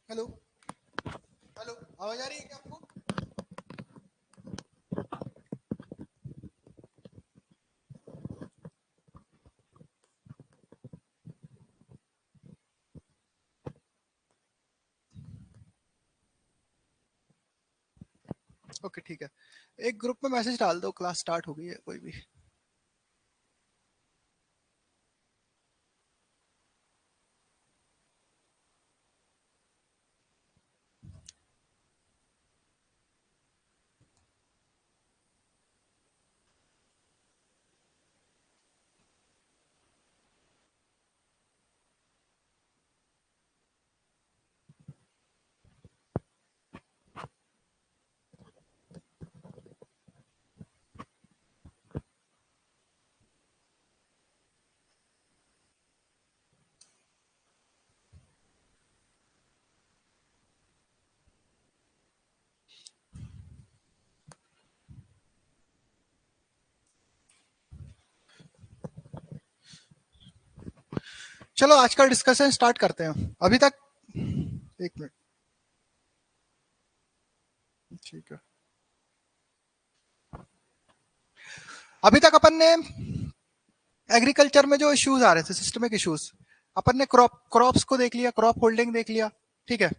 Hello hello, आवाज आ रही है क्या आपको? ओके ठीक है, एक ग्रुप में मैसेज डाल दो, क्लास स्टार्ट हो गई है कोई भी। चलो आज का डिस्कशन स्टार्ट करते हैं। अभी तक एक मिनट, ठीक है। अभी तक अपन ने एग्रीकल्चर में जो इश्यूज आ रहे थे, सिस्टमिक इश्यूज, अपन ने क्रॉप्स को देख लिया, क्रॉप होल्डिंग देख लिया, ठीक है।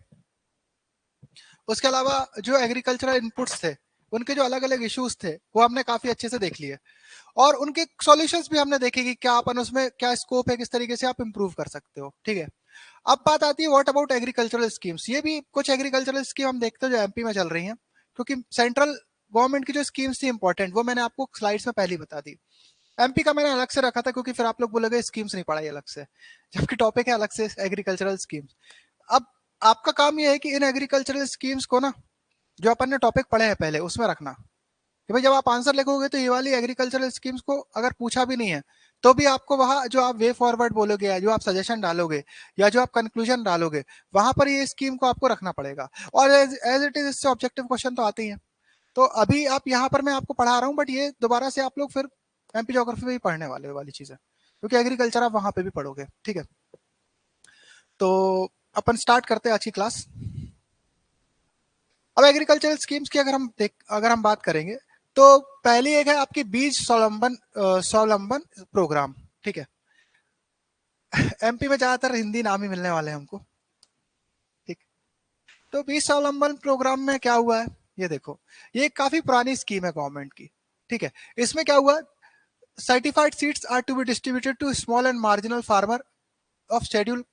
उसके अलावा जो एग्रीकल्चरल इनपुट्स थे, उनके जो अलग अलग इश्यूज थे, वो हमने काफी अच्छे से देख लिए और उनके सॉल्यूशंस भी हमने देखे कि क्या अपन उसमें क्या स्कोप है, किस तरीके से आप इंप्रूव कर सकते हो, ठीक है। अब बात आती है व्हाट अबाउट एग्रीकल्चरल स्कीम्स। ये भी कुछ एग्रीकल्चरल स्कीम हम देखते हैं जो एमपी में चल रही हैं, क्योंकि सेंट्रल गवर्नमेंट की जो स्कीम्स थी इंपॉर्टेंट, वो मैंने आपको स्लाइड्स में पहले ही बता दी। एमपी का मैंने अलग से रखा था क्योंकि फिर आप लोग बोलोगे स्कीम्स नहीं पढ़ाई अलग से, जबकि टॉपिक है अलग से एग्रीकल्चरल स्कीम्स। अब आपका काम यह है कि इन एग्रीकल्चरल स्कीम्स को ना, जो अपन ने टॉपिक पढ़े हैं पहले, उसमें रखना कि भाई जब आप आंसर लिखोगे तो ये वाली एग्रीकल्चरल स्कीम्स को अगर पूछा भी नहीं है तो भी आपको वहां जो आप वे फॉरवर्ड बोलोगे या जो आप सजेशन डालोगे या जो आप कंक्लूजन डालोगे, वहां पर ये स्कीम को आपको रखना पड़ेगा। और एज इट इज इससे ऑब्जेक्टिव क्वेश्चन तो आते ही हैं। तो अभी आप यहाँ पर मैं आपको पढ़ा रहा हूँ, बट ये दोबारा से आप लोग फिर एमपी ज्योग्राफी में भी पढ़ने वाले वाली चीज है, क्योंकि एग्रीकल्चर आप वहां पे भी पढ़ोगे, ठीक है। तो अपन स्टार्ट करते हैं आज की क्लास। अब एग्रीकल्चरल स्कीम्स की अगर हम बात करेंगे, तो पहली एक है आपकी बीज स्वावलंबन स्वावलंबन प्रोग्राम, ठीक है। एमपी में ज्यादातर हिंदी नाम ही मिलने वाले हैं हमको, ठीक। तो बीज स्वावलंबन प्रोग्राम में क्या हुआ है, ये देखो, ये काफी पुरानी स्कीम है गवर्नमेंट की, ठीक है। इसमें क्या हुआ, certified seeds are to be distributed to small and marginal farmer of scheduled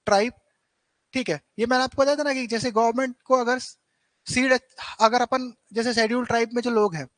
tribe, ठीक है। ये मैंने आपको बताया था ना कि जैसे गवर्नमेंट को अगर सीड, अगर अपन जैसे शेड्यूल ट्राइब में जो लोग हैं,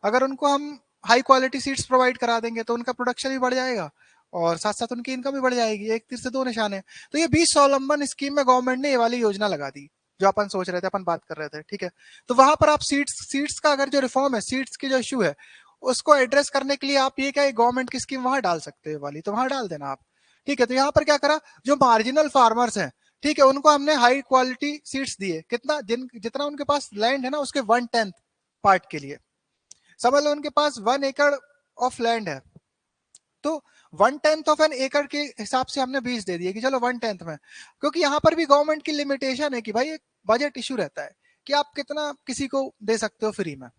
अगर उनको हम हाई क्वालिटी सीड्स प्रोवाइड करा देंगे तो उनका प्रोडक्शन भी बढ़ जाएगा और साथ साथ उनकी इनकम भी बढ़ जाएगी। एक तीर से दो निशाने हैं। तो ये बीज स्वावलंबन स्कीम में गवर्नमेंट ने ये वाली योजना लगा दी जो अपन सोच रहे थे, अपन बात कर रहे थे, ठीक है। तो वहां पर आप सीड्स का अगर जो रिफॉर्म है, सीड्स की जो इश्यू है, उसको एड्रेस करने के लिए आप ये क्या गवर्नमेंट की स्कीम वहां डाल सकते हो वाली, तो वहां डाल देना आप, ठीक है। तो यहाँ पर क्या करा, जो मार्जिनल फार्मर्स हैं, ठीक है, उनको हमने हाई क्वालिटी सीड्स दिए, कितना जितना उनके पास लैंड है ना उसके 1/10 पार्ट के लिए। समझ लो उनके पास 1 एकड़ ऑफ लैंड है, तो 1/10 ऑफ एन एकड़ के हिसाब से हमने बीज दे दिए कि चलो 1/10 में, क्योंकि यहाँ पर भी गवर्नमेंट की लिमिटेशन है कि भाई एक बजट इशू रहता है कि आप कितना किसी को दे सकते हो फ्री में।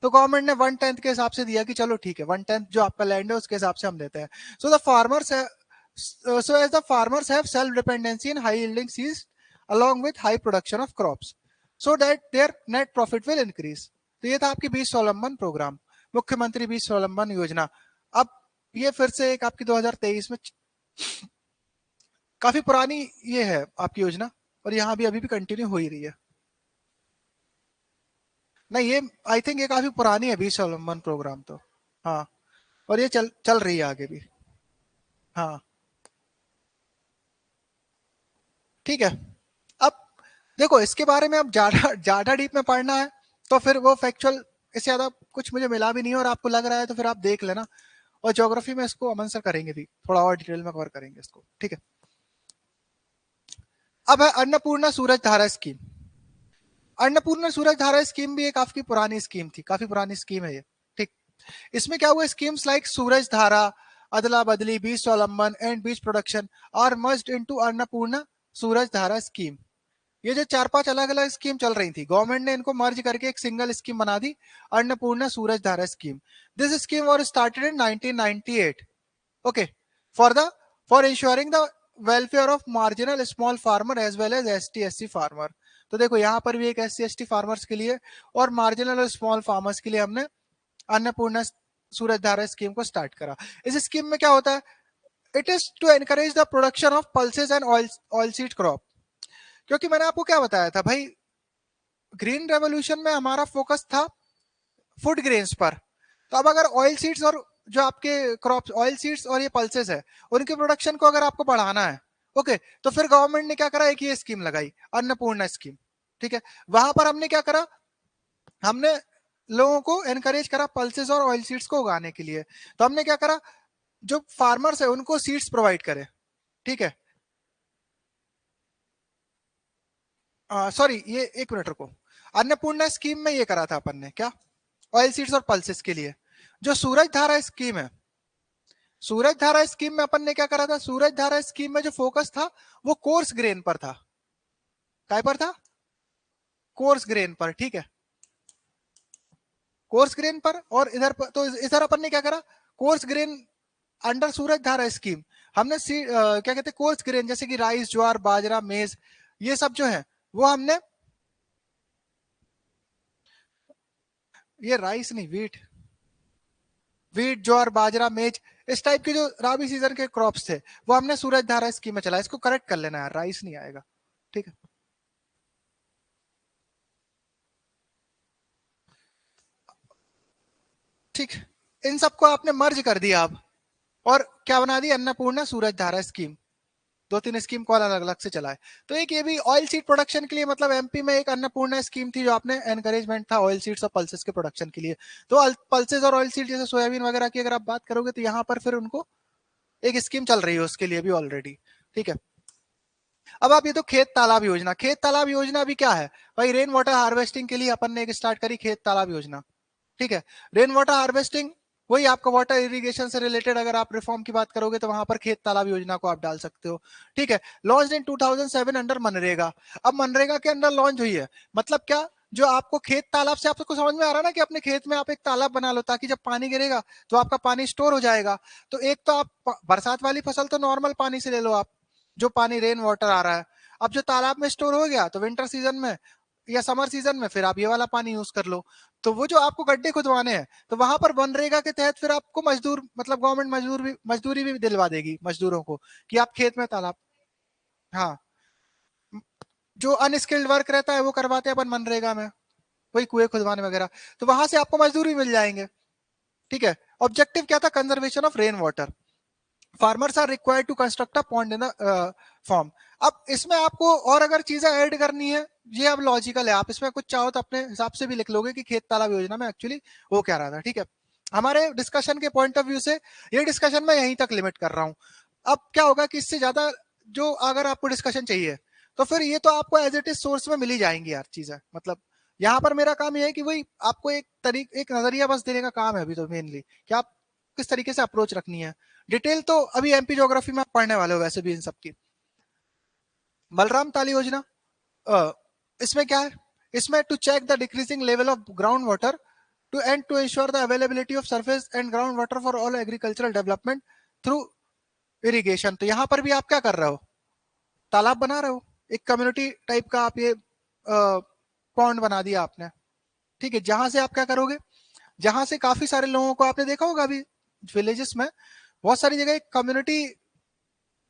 तो गवर्नमेंट ने 1/10 के हिसाब से दिया कि चलो ठीक है, 1/10 जो आपका लैंड है उसके हिसाब से हम देते हैं। So the farmers so as the farmers have self dependency in high yielding seeds along with high production of crops so that their net profit will increase। तो ये था आपकी बीज स्वावलंबन प्रोग्राम, मुख्यमंत्री बीज स्वावलंबन योजना। अब ये फिर से एक आपकी 2023 में काफी पुरानी ये है आपकी योजना, और यहाँ भी अभी भी कंटिन्यू हो ही रही है। नहीं, ये आई थिंक ये काफी पुरानी है बीज स्वावलंबन प्रोग्राम तो। हाँ, और ये चल चल रही है आगे भी। हाँ, ठीक है। अब देखो इसके बारे में अब ज्यादा ज्यादा डीप में पढ़ना है तो फिर वो फैक्चुअल, इससे ज्यादा कुछ मुझे मिला भी नहीं और आपको लग रहा है तो फिर आप देख लेना। और ज्योग्राफी में इसको अमन सर करेंगे भी, थोड़ा और डिटेल में कवर करेंगे इसको, ठीक है। अब है अन्नपूर्णा सूरज धारा स्कीम। अन्नपूर्णा सूरज धारा स्कीम भी एक काफी पुरानी स्कीम थी, काफी पुरानी स्कीम है ये, ठीक। इसमें क्या हुआ, स्कीम्स लाइक सूरज धारा, अदला बदली, बीज Swavalamban and Beej production are merged into Annapurna Suraj Dhara scheme. ये जो 4-5 अलग अलग स्कीम चल रही थी, गवर्नमेंट ने इनको मर्ज करके एक सिंगल स्कीम बना दी, Annapurna Suraj Dhara scheme. This scheme was started in 1998. Okay, for the for ensuring the welfare of marginal small farmer as well as ST SC farmer. तो देखो यहाँ पर भी एक SC ST फार्मर्स के लिए और मार्जिनल और स्मॉल फार्मर्स के लिए हमने अन्नपूर्णा सूरज धारा स्कीम को स्टार्ट करा. इस स्कीम में क्या होता है? It is to encourage the production of pulses and oil seed crop. क्योंकि मैंने आपको क्या बताया था भाई, ग्रीन रेवोल्यूशन में हमारा फोकस था फूड ग्रेन्स पर. तो अब अगर ऑयल सीड्स और जो आपके क्रॉप ऑयल सीड्स और ये पल्सेस है, उनके प्रोडक्शन को अगर आपको बढ़ाना है, ओके, तो फिर गवर्नमेंट ने क्या करा, एक ये स्कीम लगाई, अन्नपूर्णा स्कीम. ठीक है, वहां पर हमने क्या करा, हमने लोगों को एनकरेज करा पल्सेस और ऑयल सीड्स को उगाने के लिए. तो हमने क्या करा, जो फार्मर्स है उनको सीड्स प्रोवाइड करे. ठीक है, सॉरी, ये 1 मिनट रुको. अन्नपूर्णा स्कीम में ये करा था अपन ने क्या, ऑयल सीड्स और पल्सेस के लिए. जो सूरज धारा स्कीम है, सूरज धारा स्कीम में अपन ने क्या करा था, सूरज धारा स्कीम में जो फोकस था वो कोर्स ग्रेन पर था. काय पर था? कोर्स ग्रेन पर. ठीक है, कोर्स ग्रेन पर. और इधर पर, तो इधर अपन ने क्या करा, कोर्स ग्रेन अंडर सूरज धारा स्कीम हमने क्या कहते हैं, कोर्स ग्रेन जैसे कि राइस, ज्वार, बाजरा, मेज, ये सब जो है वो हमने, ये राइस नहीं, वीट, वीट, ज्वार, बाजरा, मेज, इस टाइप के जो राबी सीजन के क्रॉप्स थे वो हमने सूरज धारा स्कीम में चला. इसको करेक्ट कर लेना यार, राइस नहीं आएगा. ठीक है, ठीक, इन सबको आपने मर्ज कर दिया अब, और क्या बना दी, अन्नपूर्णा सूरज धारा स्कीम. 2-3 स्कीम को अलग अलग से चलाए. तो एक ये भी ऑयल सीड प्रोडक्शन के लिए, मतलब एमपी में एक अन्नपूर्णा स्कीम थी जो आपने एनकरेजमेंट था ऑयल सीड्स और पल्सेस के प्रोडक्शन के लिए. तो पल्सेस और ऑयल सीड जैसे सोयाबीन वगैरह की अगर आप बात करोगे तो यहाँ पर फिर उनको एक स्कीम चल रही है उसके लिए भी ऑलरेडी. ठीक है, अब आप ये तो खेत तालाब योजना, खेत तालाब योजना भी क्या है भाई, रेन वाटर हार्वेस्टिंग के लिए अपन ने एक स्टार्ट करी खेत तालाब योजना. ठीक है, रेन वाटर हार्वेस्टिंग वही आपका वाटर इरिगेशन से रिलेटेड अगर आप रिफॉर्म की बात करोगे तो वहां पर खेत तालाब योजना को आप डाल सकते हो. ठीक है, लॉन्च इन 2007 अंडर मनरेगा. अब मनरेगा के अंडर लॉन्च हुई है, मतलब क्या, जो आपको खेत तालाब से आपको समझ में आ रहा है ना कि अपने खेत में आप एक तालाब बना लो ताकि जब पानी गिरेगा तो आपका पानी स्टोर हो जाएगा. तो एक तो आप बरसात वाली फसल तो नॉर्मल पानी से ले लो आप, जो पानी रेन वाटर आ रहा है. अब जो तालाब में स्टोर हो गया तो विंटर सीजन में या समर सीजन में फिर आप ये वाला पानी यूज कर लो. तो वो जो आपको गड्ढे खुदवाने हैं, तो वहां पर मनरेगा के तहत फिर आपको मजदूर, मतलब गवर्नमेंट मजदूरी भी दिलवा देगी मजदूरों को कि आप खेत में तालाब, हाँ, जो अनस्किल्ड वर्क रहता है वो करवाते हैं अपन मनरेगा में, वही कुएं खुदवाने वगैरह. तो वहां से आपको मजदूरी मिल जाएंगे. ठीक है, ऑब्जेक्टिव क्या था, conservation of rain water. Farmers are required to construct a pond in the farm. अब इसमें आपको और अगर चीजें ऐड करनी है, ये अब लॉजिकल है, आप इसमें कुछ चाहो तो अपने हिसाब से भी लिख लोगे कि खेत तालाब योजना में एक्चुअली वो क्या रहा था. ठीक है, हमारे डिस्कशन के पॉइंट ऑफ व्यू से ये डिस्कशन मैं यहीं तक लिमिट कर रहा हूँ. अब क्या होगा कि इससे ज्यादा जो अगर आपको डिस्कशन चाहिए तो फिर ये तो आपको एज इट इज सोर्स में मिल ही जाएंगी यार चीजें. मतलब यहाँ पर मेरा काम ये है कि वही आपको एक नजरिया बस देने का काम है अभी तो मेनली, कि आप किस तरीके से अप्रोच रखनी है. डिटेल तो अभी एमपी ज्योग्राफी में आप पढ़ने वाले हो वैसे भी इन सबकी. बलराम ताली योजना, इसमें क्या है, इसमें to check the decreasing level of ground water to ensure the availability of surface and ground water for all agricultural development through irrigation. तो यहाँ पर भी आप क्या कर रहे हो, तालाब बना रहे हो, एक कम्युनिटी टाइप का आप ये पॉन्ड बना दिया आपने. ठीक है, जहां से आप क्या करोगे, जहां से काफी सारे लोगों को आपने देखा होगा अभी विलेजेस में बहुत सारी जगह कम्युनिटी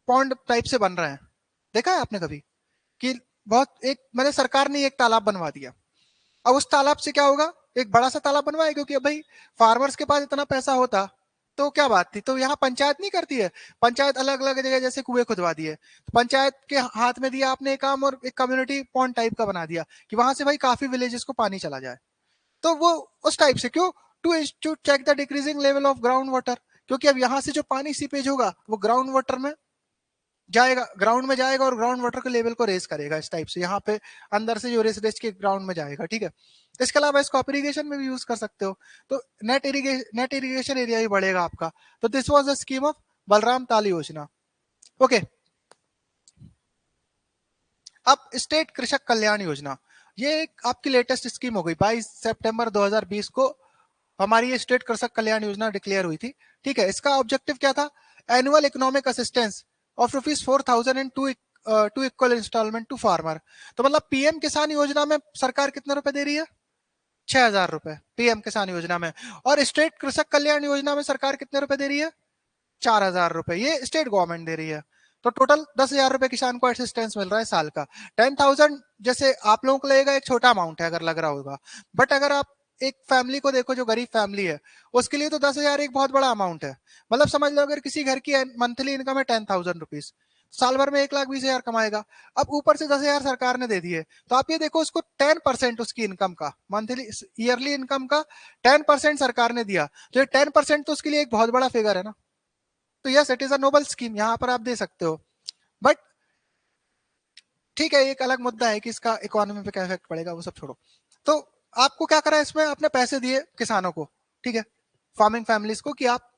पॉन्ड टाइप से बन रहे हैं. देखा है आपने कभी कि बहुत एक मैंने सरकार ने एक तालाब बनवा दिया. अब उस तालाब से क्या होगा, एक बड़ा सा तालाब बनवाया क्योंकि भाई फार्मर्स के पास इतना पैसा होता तो क्या बात थी. तो यहाँ पंचायत नहीं करती है, पंचायत अलग अलग जगह जैसे कुएं खुदवा दिए, तो पंचायत के हाथ में दिया आपने एक काम और एक कम्युनिटी पॉन्ड टाइप का बना दिया कि वहां से भाई काफी विलेजेस को पानी चला जाए. तो वो उस टाइप से क्यों, to check the decreasing level of ground water, क्योंकि अब यहाँ से जो पानी सीपेज होगा वो ग्राउंड वाटर में जाएगा, ग्राउंड में जाएगा और ग्राउंड वाटर के लेवल को रेस करेगा इस टाइप से, यहाँ पे अंदर से जो रेस के ग्राउंड में जाएगा. ठीक है, इसके अलावा इसको आप इरीगेशन में भी यूज कर सकते हो. तो नेट इरीगेशन एरिया भी बढ़ेगा आपका. तो this was the scheme of Balram ताल योजना. ओके, अब स्टेट कृषक कल्याण योजना, ये एक आपकी लेटेस्ट स्कीम हो गई। 22 सितंबर 2020 को हमारी ये स्टेट कृषक कल्याण योजना डिक्लेयर हुई थी। ठीक है, इसका ऑब्जेक्टिव क्या था? Annual economic assistance of ₹4,000 in two equal instalment to farmer. तो मतलब पीएम किसान योजना में सरकार कितने रुपए दे रही है? 6,000 रुपए पीएम किसान योजना में। और स्टेट कृषक कल्याण योजना में सरकार कितने रुपए दे रही है? 4,000 रुपए, ये स्टेट गवर्नमेंट दे रही है। तो टोटल 10,000 रुपए किसान को असिस्टेंस मिल रहा है साल का। 10,000 जैसे आप लोगों को लगेगा एक छोटा अमाउंट है, अगर लग रहा होगा, बट अगर आप एक फैमिली को देखो जो गरीब फैमिली है, उसके लिए तो 10,000 एक बहुत बड़ा अमाउंट है। मतलब समझ लो अगर किसी घर की मंथली इनकम है 10,000 रुपीज, साल भर में 1,20,000 कमाएगा। अब ऊपर से 10,000 सरकार ने दे दिए, तो आप ये देखो उसको 10% उसकी इनकम का, मंथली ईयरली इनकम का 10% सरकार ने दिया, तो ये 10% तो उसके लिए एक बहुत बड़ा फिगर है ना। तो yes, it is a Nobel scheme, यहाँ पर आप दे सकते हो। बट ठीक है, एक अलग मुद्दा है कि इसका इकोनॉमी पे क्या इफेक्ट पड़ेगा, वो सब छोड़ो। तो आपको क्या करा इसमें, आपने पैसे दिए किसानों को, ठीक है, फार्मिंग फैमिलीज को, कि आप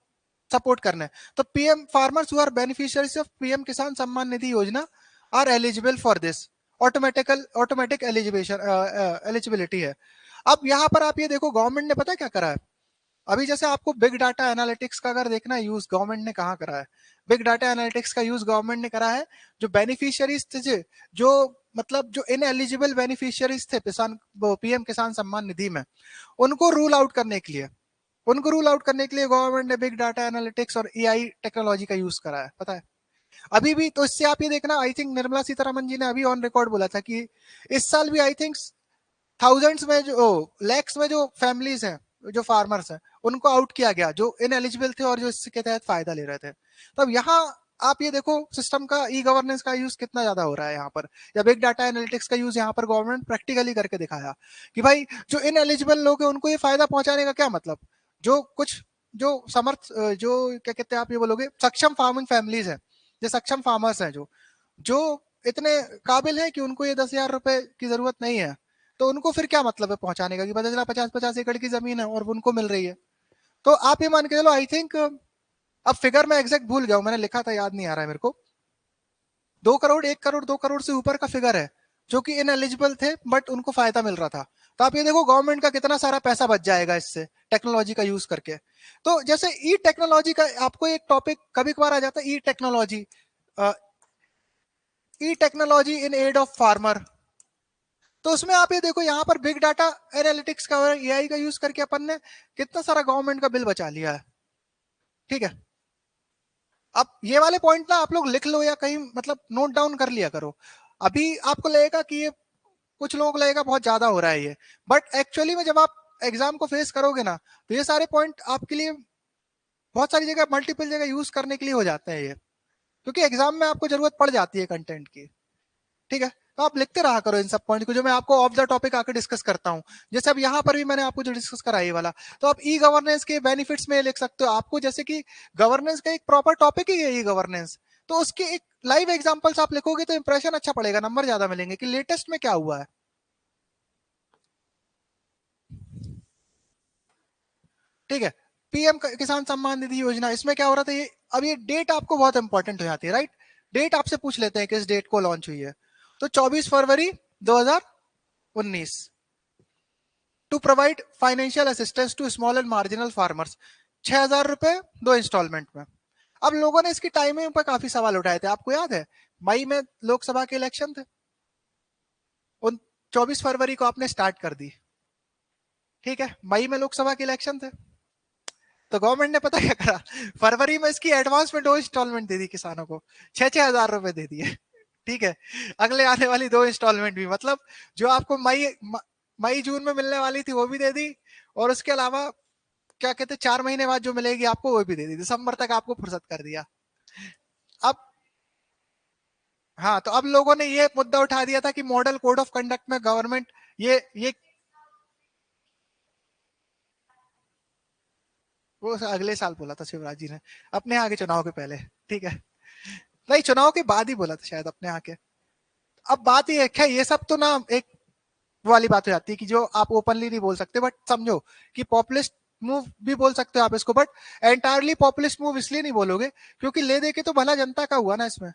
सपोर्ट करना है। तो PM farmers who are beneficiaries of PM Kisan Samman Nidhi Yojana are eligible for this, automatic eligibility है। अब यहाँ पर आप ये देखो गवर्नमेंट ने पता क्या करा है, अभी जैसे आपको बिग डाटा एनालिटिक्स का अगर देखना है यूज गवर्नमेंट ने कहाँ करा है, बिग डाटा एनालिटिक्स का यूज गवर्नमेंट ने करा है जो बेनिफिशियरीज थे, जो मतलब जो इन एलिजिबल बेनिफिशियरीज थे किसान पीएम किसान सम्मान निधि में, उनको रूल आउट करने के लिए, गवर्नमेंट ने बिग डाटा एनालिटिक्स और एआई टेक्नोलॉजी का यूज करा है, पता है। अभी भी तो इससे आप ये देखना, आई थिंक निर्मला सीतारमन जी ने अभी ऑन रिकॉर्ड बोला था कि इस साल भी आई थिंक थाउजेंड्स में जो लैक्स में जो फैमिलीज हैं, जो फार्मर्स हैं, उनको आउट किया गया जो इन एलिजिबल थे और जो इसके तहत फायदा ले रहे थे। तो अब यहाँ आप ये देखो सिस्टम का, ई गवर्नेंस का यूज कितना ज्यादा हो रहा है यहाँ पर, या बिग डाटा एनालिटिक्स का यूज यहाँ पर गवर्नमेंट प्रैक्टिकली करके दिखाया कि भाई जो इन एलिजिबल लोग हैं उनको ये फायदा पहुंचाने का क्या मतलब, जो कुछ जो समर्थ जो क्या कहते हैं आप ये बोलोगे सक्षम फार्मिंग फैमिलीज हैं, जो सक्षम फार्मर्स हैं, जो इतने काबिल है कि उनको ये 10,000 रुपए की जरूरत नहीं है, तो उनको फिर क्या मतलब है पहुंचाने का, कि पता चला 50-50 एकड़ की जमीन है और उनको मिल रही है। तो आप ये मान के चलो, आई थिंक अब फिगर मैं एग्जैक्ट भूल गया हूं, मैंने लिखा था याद नहीं आ रहा है मेरे को, 2 करोड़, 1 करोड़, 2 करोड़ से ऊपर का फिगर है जो कि इन एलिजिबल थे बट उनको फायदा मिल रहा था। तो आप ये देखो गवर्नमेंट का कितना सारा पैसा बच जाएगा इससे टेक्नोलॉजी का यूज करके। तो जैसे ई टेक्नोलॉजी का आपको एक टॉपिक कभी कभार आ जाता है, e technology in aid of farmer. तो उसमें आप ये देखो यहाँ पर बिग डाटा एनालिटिक्स का और एआई का यूज करके अपन ने कितना सारा गवर्नमेंट का बिल बचा लिया है। ठीक है, अब ये वाले पॉइंट ना आप लोग लिख लो या कहीं मतलब नोट डाउन कर लिया करो। अभी आपको लगेगा कि ये, कुछ लोगों को लगेगा बहुत ज्यादा हो रहा है ये, बट एक्चुअली में जब आप एग्जाम को फेस करोगे ना, तो ये सारे पॉइंट आपके लिए बहुत सारी जगह, मल्टीपल जगह यूज करने के लिए हो जाते हैं ये, क्योंकि एग्जाम में आपको जरूरत पड़ जाती है कंटेंट की। ठीक है, तो आप लिखते रहा करो इन सब पॉइंट को जो मैं आपको ऑफ द टॉपिक आकर डिस्कस करता हूं। जैसे अब यहाँ पर भी मैंने आपको जो डिस्कस करा ये वाला, तो आप ई गवर्नेंस के बेनिफिट्स में लिख सकते हो। आपको जैसे कि गवर्नेंस का एक प्रॉपर टॉपिक ही है ई गवर्नेंस, तो उसके एक लाइव एग्जांपल्स आप लिखोगे तो इंप्रेशन अच्छा पड़ेगा, नंबर ज्यादा मिलेंगे कि लेटेस्ट में क्या हुआ है। ठीक है, पीएम किसान सम्मान निधि योजना, इसमें क्या हो रहा था ये, अब ये डेट आपको बहुत इंपॉर्टेंट हो जाती है, राइट। डेट आपसे पूछ लेते हैं किस डेट को लॉन्च हुई है, तो 24 फरवरी 2019, to provide financial assistance to small and marginal farmers, 6,000 रुपए 2 इंस्टॉलमेंट में। अब लोगों ने इसकी टाइमिंग पर काफी सवाल उठाए थे, आपको याद है मई में लोकसभा के इलेक्शन थे, उन 24 फरवरी को आपने स्टार्ट कर दी। ठीक है, मई में लोकसभा के इलेक्शन थे, तो गवर्नमेंट ने पता क्या करा, फरवरी में इसकी एडवांस में 2 इंस्टॉलमेंट दे दी किसानों को, 6-6 हजार रुपए दे दिए। ठीक है, अगले आने वाली 2 इंस्टॉलमेंट भी, मतलब जो आपको मई जून में मिलने वाली थी वो भी दे दी, और उसके अलावा क्या कहते 4 महीने बाद जो मिलेगी आपको वो भी दे दी, दिसंबर तक आपको फुर्सत कर दिया। अब हाँ, तो अब लोगों ने ये मुद्दा उठा दिया था कि मॉडल कोड ऑफ कंडक्ट में गवर्नमेंट ये वो अगले साल बोला था शिवराज जी ने, अपने आगे चुनाव के पहले। ठीक है, नहीं चुनाव के बाद ही बोला था शायद अपने आके। अब बात ये है, ये सब तो ना एक वाली बात हो जाती है कि जो आप ओपनली नहीं बोल सकते, बट समझो कि पॉपुलिस्ट मूव भी बोल सकते हो आप इसको, बट एंटायरली पॉपुलिस्ट मूव इसलिए नहीं बोलोगे क्योंकि ले दे के तो भला जनता का हुआ ना इसमें।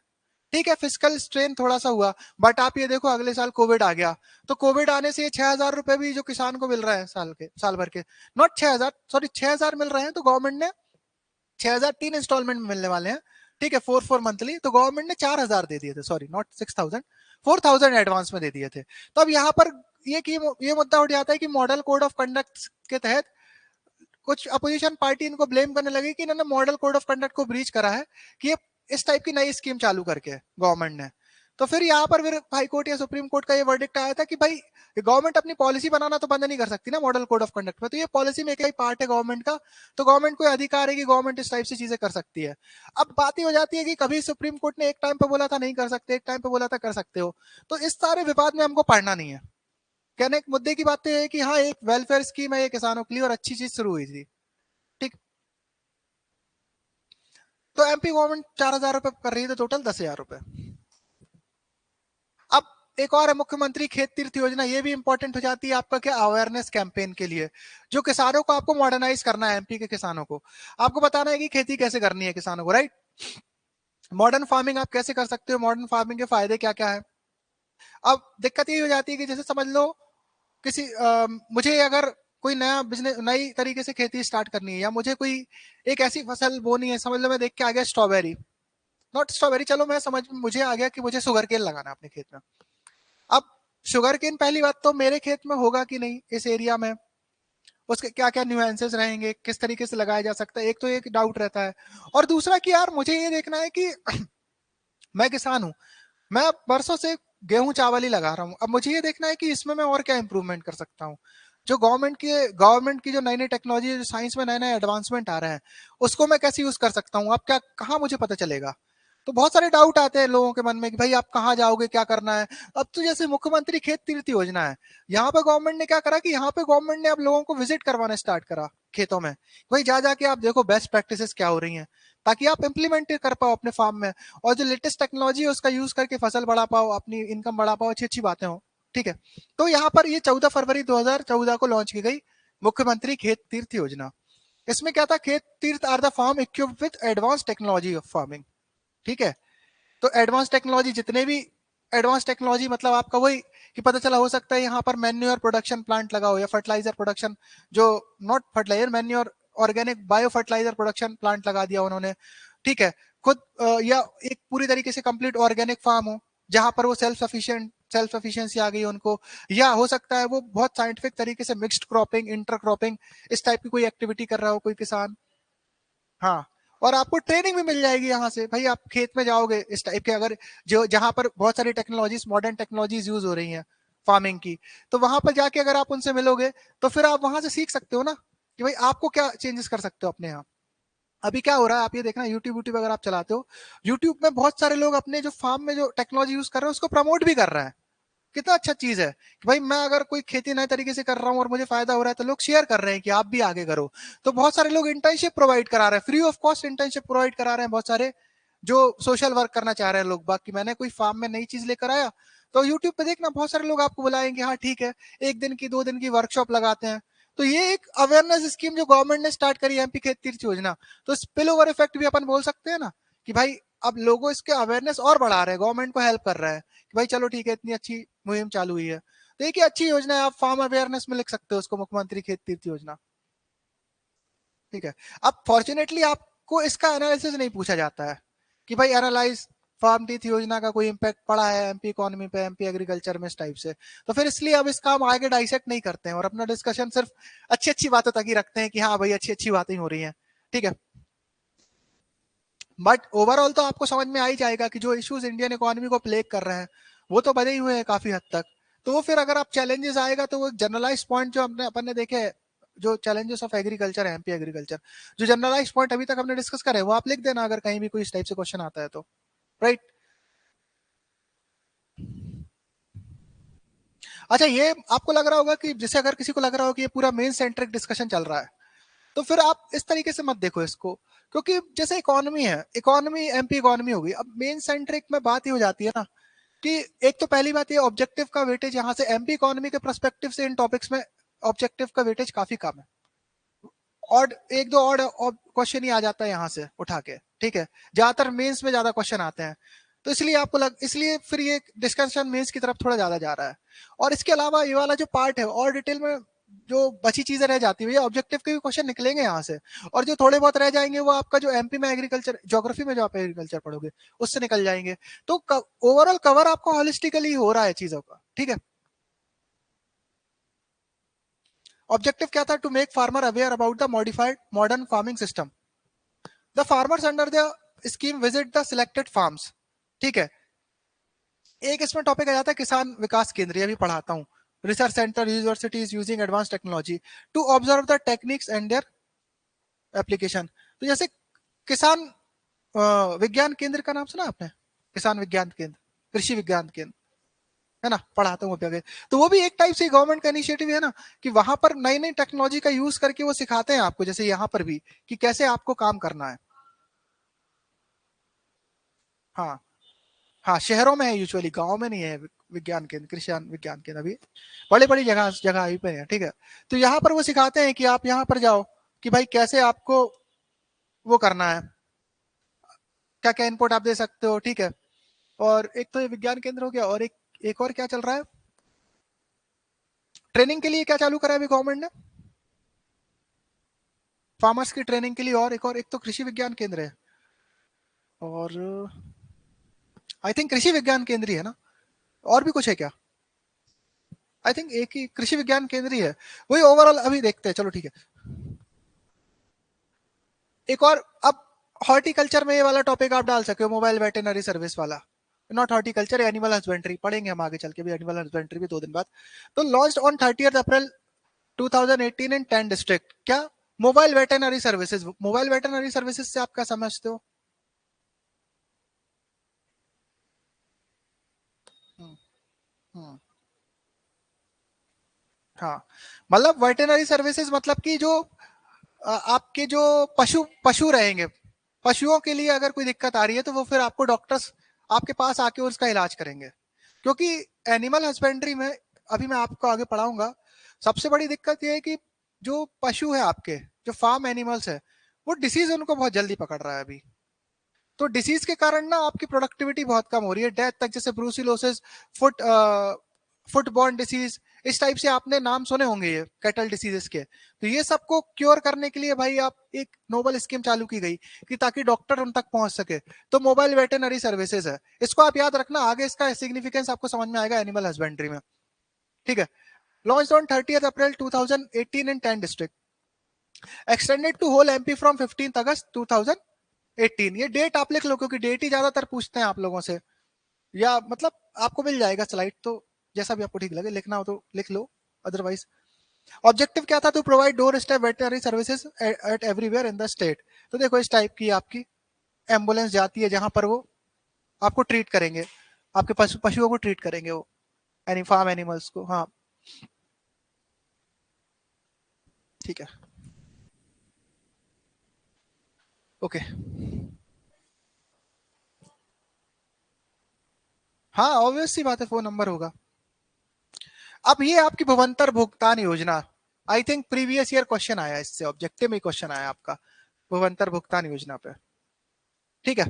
ठीक है, फिजिकल स्ट्रेन थोड़ा सा हुआ, बट आप ये देखो अगले साल कोविड आ गया, तो कोविड आने से ये 6,000 रुपए भी जो किसान को मिल रहा है साल भर के, नॉट 6,000, सॉरी 6,000 मिल रहे हैं, तो गवर्नमेंट ने 6,000 3 इंस्टॉलमेंट में मिलने वाले हैं, ठीक है, 4 मंथली, तो गवर्नमेंट ने 4,000 दे दिए थे, सॉरी नॉट 6,000, 4,000 एडवांस में दे दिए थे। तो अब यहाँ पर ये मुद्दा उठ जाता है कि मॉडल कोड ऑफ कंडक्ट के तहत कुछ अपोजिशन पार्टी इनको ब्लेम करने लगी कि इन्होंने मॉडल कोड ऑफ कंडक्ट को ब्रीच करा है, कि ये इस टाइप की नई स्कीम चालू करके गवर्नमेंट ने। तो फिर यहाँ पर फिर हाई कोर्ट या सुप्रीम कोर्ट का ये वर्डिक्ट आया था कि भाई गवर्नमेंट अपनी पॉलिसी बनाना तो बंद नहीं कर सकती ना मॉडल कोड ऑफ कंडक्ट में, तो ये पॉलिसी में एक ही पार्ट है गवर्नमेंट का, तो गवर्नमेंट को अधिकार है कि गवर्नमेंट इस टाइप से चीजें कर सकती है। अब बात ही हो जाती है कि कभी सुप्रीम कोर्ट ने एक टाइम पे बोला था नहीं कर सकते, एक टाइम पे बोला था कर सकते हो, तो इस सारे विवाद में हमको पढ़ना नहीं है। कहने मुद्दे की बात तो है कि हाँ एक वेलफेयर स्कीम है ये किसानों के लिए और अच्छी चीज शुरू हुई थी, ठीक। तो एमपी गवर्नमेंट 4,000 रुपए कर रही है, तो टोटल 10,000 रुपए। अब एक और है मुख्यमंत्री खेत तीर्थ योजना, ये भी इंपॉर्टेंट हो जाती है आपका क्या, अवेयरनेस कैंपेन के लिए, जो किसानों को आपको मॉडर्नाइज करना है, एमपी के किसानों को आपको बताना है कि खेती कैसे करनी है किसानों को, राइट। मॉडर्न फार्मिंग आप कैसे कर सकते हो, मॉडर्न फार्मिंग के फायदे क्या क्या है। अब दिक्कत ये हो जाती है कि जैसे समझ लो किसी मुझे अगर कोई नया बिजनेस नई तरीके से खेती स्टार्ट करनी है, या मुझे कोई एक ऐसी फसल बोनी है, समझ लो मैं देख के आ गया स्ट्रॉबेरी, नॉट स्ट्रॉबेरी, चलो मैं समझ मुझे आ गया कि मुझे शुगर केन लगाना है अपने खेत में। अब शुगर केन पहली बात तो मेरे खेत में होगा कि नहीं इस एरिया में, उसके क्या क्या न्यूएंसेस रहेंगे, किस तरीके से लगाया जा सकता है, एक तो एक डाउट रहता है। और दूसरा कि यार मुझे ये देखना है कि मैं किसान हूँ, मैं बरसों से गेहूं चावल ही लगा रहा हूँ, अब मुझे ये देखना है कि इसमें मैं और क्या इंप्रूवमेंट कर सकता हूँ। जो गवर्नमेंट की जो नई नई टेक्नोलॉजी, जो साइंस में नए नए एडवांसमेंट आ रहे हैं, उसको मैं कैसे यूज कर सकता हूँ, अब क्या कहाँ मुझे पता चलेगा। तो बहुत सारे डाउट आते हैं लोगों के मन में कि भाई आप कहाँ जाओगे, क्या करना है। अब तो जैसे मुख्यमंत्री खेत तीर्थ योजना है, यहाँ पे गवर्नमेंट ने क्या करा कि यहाँ पे गवर्नमेंट ने अब लोगों को विजिट करवाना स्टार्ट करा खेतों में, भाई जा जाके आप देखो बेस्ट प्रैक्टिसेस क्या हो रही हैं, ताकि आप इंप्लीमेंट कर पाओ अपने फार्म में, और जो लेटेस्ट टेक्नोलॉजी है उसका यूज करके फसल बढ़ा पाओ, अपनी इनकम बढ़ा पाओ, अच्छी अच्छी बातें हो, ठीक है। तो यहाँ पर ये 14 फरवरी 2014 को लॉन्च की गई मुख्यमंत्री खेत तीर्थ योजना। इसमें क्या था, Khet Tirth are the farm equipped with advance technology of farming, ठीक है। तो एडवांस टेक्नोलॉजी जितने भी, एडवांस टेक्नोलॉजी मतलब आपका वही कि पता चला हो सकता है यहाँ पर मैन्योर प्रोडक्शन प्लांट लगा हो, या फर्टिलाइजर प्रोडक्शन, जो not fertiliser, manure organic bio fertiliser production plant लगा दिया उन्होंने, ठीक है। खुद या एक पूरी तरीके से कंप्लीट ऑर्गेनिक फार्म हो, जहां पर वो सेल्फ एफिशिएंसी आ गई उनको, या हो सकता है वो बहुत साइंटिफिक तरीके से मिक्स्ड क्रॉपिंग, इंटर क्रॉपिंग, इस टाइप की कोई एक्टिविटी कर रहा हो कोई किसान। हाँ, और आपको ट्रेनिंग भी मिल जाएगी यहाँ से, भाई आप खेत में जाओगे इस टाइप के, अगर जो जहाँ पर बहुत सारी टेक्नोलॉजीज, मॉडर्न टेक्नोलॉजीज यूज हो रही हैं फार्मिंग की, तो वहां पर जाके अगर आप उनसे मिलोगे, तो फिर आप वहां से सीख सकते हो ना कि भाई आपको क्या चेंजेस कर सकते हो अपने यहाँ। अभी क्या हो रहा है आप ये देखना, यूट्यूब यूट्यूब अगर आप चलाते हो, यूट्यूब में बहुत सारे लोग अपने जो फार्म में जो टेक्नोलॉजी यूज कर रहे हैं उसको प्रमोट भी कर रहे हैं। कितना अच्छा चीज है कि भाई मैं अगर कोई खेती नए तरीके से कर रहा हूँ और मुझे फायदा हो रहा है, तो लोग शेयर कर रहे हैं कि आप भी आगे करो। तो बहुत सारे लोग इंटर्नशिप प्रोवाइड करा रहे हैं, free of cost internship provide करा रहे हैं बहुत सारे, जो सोशल वर्क करना चाह रहे हैं लोग, बाकी मैंने कोई फार्म में नई चीज लेकर आया, तो यूट्यूब पे देखना बहुत सारे लोग आपको बुलाएंगे, हाँ ठीक है, 1 दिन की 2 दिन की वर्कशॉप लगाते हैं। तो ये एक अवेयरनेस स्कीम जो गवर्नमेंट ने स्टार्ट करी है, एमपी खेत तीर्थ योजना, तो स्पिल ओवर इफेक्ट भी अपन बोल सकते हैं ना, कि भाई अब लोगों इसके अवेयरनेस और बढ़ा रहे हैं, गवर्नमेंट को हेल्प कर रहा है कि भाई चलो ठीक है, इतनी अच्छी मुहिम चालू हुई है, तो एक अच्छी योजना है, आप फार्म अवेयरनेस में लिख सकते हो उसको, मुख्यमंत्री खेत तीर्थ योजना, ठीक है। अब फॉर्चुनेटली आपको इसका एनालिसिस नहीं पूछा जाता है कि भाई एनालाइज फार्म तीर्थ योजना का कोई इम्पैक्ट पड़ा है एमपी इकोनॉमी पे, एमपी एग्रीकल्चर में, इस टाइप से। तो फिर इसलिए अब इसका हम आगे डाइसेक्ट नहीं करते हैं और अपना डिस्कशन सिर्फ अच्छी अच्छी बातों तक ही रखते हैं कि हाँ भाई अच्छी अच्छी बातें हो रही हैं, ठीक है। बट ओवरऑल तो आपको समझ में आ ही जाएगा कि जो इश्यूज इंडियन इकोनॉमी को प्लेग कर रहे हैं वो तो बने ही हुए हैं काफी हद तक। तो फिर अगर आप चैलेंजेस आएगा तो वो जनरलाइज पॉइंट जो हमने अपन ने देखे, जो चैलेंजेस ऑफ एग्रीकल्चर है, एमपी एग्रीकल्चर, जो जनरलाइज पॉइंट अभी तक हमने डिस्कस करे वो आप लिख देना अगर कहीं भी कोई इस टाइप से क्वेश्चन आता है तो, राइट। अच्छा, ये आपको लग रहा होगा कि जैसे अगर किसी को लग रहा हो कि ये पूरा मेन सेंट्रिक डिस्कशन चल रहा है, तो फिर आप इस तरीके से मत देखो इसको, क्योंकि जैसे इकोनॉमी है, इकोनॉमी एमपी इकोनॉमी होगी, अब मेन सेंट्रिक में बात ही हो जाती है ना कि एक तो पहली बात ये ऑब्जेक्टिव का वेटेज यहाँ से एमपी इकोनॉमी के पर्सपेक्टिव से इन टॉपिक्स में ऑब्जेक्टिव का वेटेज काफी कम है, और एक दो और क्वेश्चन ही आ जाता है यहाँ से उठा के, ठीक है। ज्यादातर मेंस में ज्यादा क्वेश्चन आते हैं, तो इसलिए इसलिए फिर ये डिस्कशन मेंस की तरफ थोड़ा ज्यादा जा रहा है। और इसके अलावा ये वाला जो पार्ट है और डिटेल में जो बची चीजें रह जाती है, ऑब्जेक्टिव के भी क्वेश्चन निकलेंगे यहाँ से, और जो थोड़े बहुत रह जाएंगे वो आपका जो एमपी में एग्रीकल्चर ज्योग्राफी में जो आप एग्रीकल्चर पढ़ोगे उससे निकल जाएंगे। तो ओवरऑल कवर आपको होलिस्टिकली हो रहा है चीजों का, ठीक है। ऑब्जेक्टिव क्या था? To make farmer aware about the modified modern farming system. The farmers under the scheme visit the selected farms, ठीक है। एक इसमें टॉपिक आ जाता है किसान विकास केंद्र, ये भी पढ़ाता हूँ। Research centre universities using advance technology to observe the techniques and their application. तो जैसे किसान विज्ञान केंद्र का नाम सुना आपने? किसान विज्ञान केंद्र, कृषि विज्ञान केंद्र, है ना, पढ़ाता हूँ अभी आगे। तो वो भी एक टाइप से गवर्नमेंट का इनिशिएटिव है ना, कि वहां पर नई नई टेक्नोलॉजी का यूज करके वो सिखाते हैं आपको, जैसे यहाँ पर भी, कि कैसे आपको काम करना है। हाँ हाँ, शहरों में है यूजुअली, गाँव में नहीं है विज्ञान केंद्र, कृषि विज्ञान केंद्र अभी बड़ी बड़ी जगह जगह अभी पे है, ठीक है। तो यहाँ पर वो सिखाते हैं कि आप यहाँ पर जाओ, कि भाई कैसे आपको वो करना है, क्या क्या इनपुट आप दे सकते हो, ठीक है। और एक तो ये विज्ञान केंद्र हो गया, और एक और क्या चल रहा है ट्रेनिंग के लिए, क्या चालू करा है अभी गवर्नमेंट ने फार्मर्स की ट्रेनिंग के लिए, और एक तो कृषि विज्ञान केंद्र है, और आई थिंक कृषि विज्ञान केंद्र ही है ना, और भी कुछ है क्या? आई थिंक एक ही कृषि विज्ञान केंद्र ही है। वही ओवरऑल अभी देखते हैं, चलो ठीक है। एक और अब हॉर्टिकल्चर में ये वाला टॉपिक आप डाल सकते हो, मोबाइल वेटेनरी सर्विस वाला। नॉट हॉर्टिकल्चर, एनिमल हस्बेंड्री पढ़ेंगे हम आगे चल के भी, एनिमल हस्बेंड्री भी 2 दिन बाद। तो launched on 30 April 2018 in 10 district. क्या? Mobile veterinary services. Mobile veterinary services से आप क्या समझते हो? हम्म, हम्म, हाँ, मतलब वेटेनरी सर्विसेज मतलब कि जो आपके जो पशु पशु रहेंगे, पशुओं के लिए अगर कोई दिक्कत आ रही है तो वो फिर आपको डॉक्टर्स आपके पास आके उसका इलाज करेंगे। क्योंकि एनिमल हस्बेंड्री में, अभी मैं आपको आगे पढ़ाऊंगा, सबसे बड़ी दिक्कत ये है कि जो पशु है आपके, जो फार्म एनिमल्स है, वो डिसीज उनको बहुत जल्दी पकड़ रहा है अभी। तो डिसीज के कारण ना आपकी प्रोडक्टिविटी बहुत कम हो रही है, डेथ तक, जैसे ब्रूसिलोसिस, फुट फुटबॉर्न डिसीज, इस टाइप से आपने नाम सुने होंगे ये कैटल डिसीजेस के। तो ये सबको क्योर करने के लिए भाई आप एक नोबल स्कीम चालू की गई, कि ताकि डॉक्टर उन तक पहुंच सके। तो मोबाइल वेटेनरी सर्विसेज है, इसको आप याद रखना, आगे इसका सिग्निफिकेंस आपको समझ में आएगा एनिमल हस्बेंड्री में, ठीक है। Launch on 30 April 2018 in 10 district, extended to whole MP from 15 August 2018। ये डेट आप लिख लो, क्योंकि डेट ही ज्यादातर पूछते हैं आप लोगों से, या मतलब आपको मिल जाएगा स्लाइड, तो जैसा भी आपको ठीक लगे, लिखना हो तो लिख लो, अदरवाइज। ऑब्जेक्टिव क्या था? To provide door step veterinary services at everywhere in the state. तो देखो इस टाइप की आपकी एम्बुलेंस जाती है, जहां पर वो आपको ट्रीट करेंगे, आपके पशुओं को ट्रीट करेंगे वो, एनी फार्म एनिमल्स को, हाँ, ठीक है, ओके। हाँ, ऑब्वियस सी बात है, फोन नंबर होगा। अब ये आपकी भुवंतर भुगतान योजना, I think previous year question आया इससे, ऑब्जेक्टिव में क्वेश्चन आया आपका भुवंतर भुगतान योजना पे, ठीक है।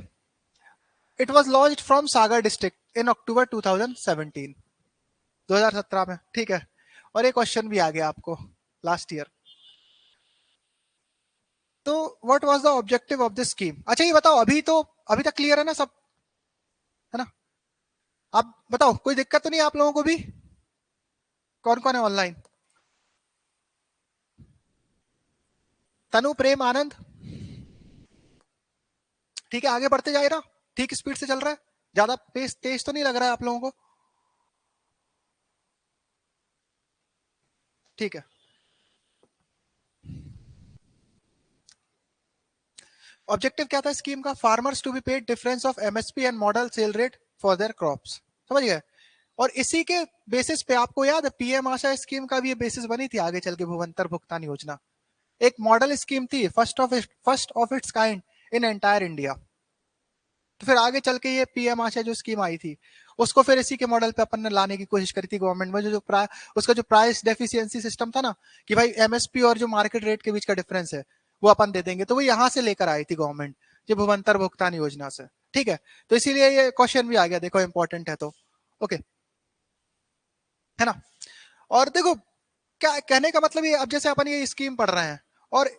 It was launch from Sagar district in October 2017, 2017 में, ठीक है। और एक क्वेश्चन भी आ गया आपको लास्ट ईयर। तो what was the objective of this scheme? अच्छा ये बताओ, अभी तक क्लियर है ना सब, है ना? आप बताओ, कोई दिक्कत तो नहीं आप लोगों को भी? कौन कौन है ऑनलाइन? तनु, प्रेम, आनंद, ठीक है, आगे बढ़ते जाए ना, ठीक स्पीड से चल रहा है, ज्यादा तेज तेज तो नहीं लग रहा है आप लोगों को? ठीक है। ऑब्जेक्टिव क्या था स्कीम का? Farmers to be paid difference of MSP and model sale rate for their crops, समझ गए? और इसी के बेसिस पे आपको याद है पीएम आशा स्कीम का भी ये बेसिस बनी थी आगे चल के, भुवंतर भुगतान योजना एक मॉडल स्कीम थी, first of its kind in entire India. तो फिर आगे चल के ये पीएम आशा जो स्कीम आई थी, उसको फिर इसी के मॉडल पे अपन ने लाने की कोशिश करी थी गवर्नमेंट में, उसका जो प्राइस डेफिशिएंसी सिस्टम था ना, कि भाई एमएसपी और जो मार्केट रेट के बीच का डिफरेंस है वो अपन दे देंगे, तो वो यहाँ से लेकर आई थी गवर्नमेंट, ये भुवंतर भुगतान योजना से। ठीक है, तो इसीलिए ये क्वेश्चन भी आ गया, देखो इंपॉर्टेंट है तो। ओके, है ना। और देखो क्या कहने का मतलब, ये अब जैसे अपन ये स्कीम पढ़ रहे हैं, और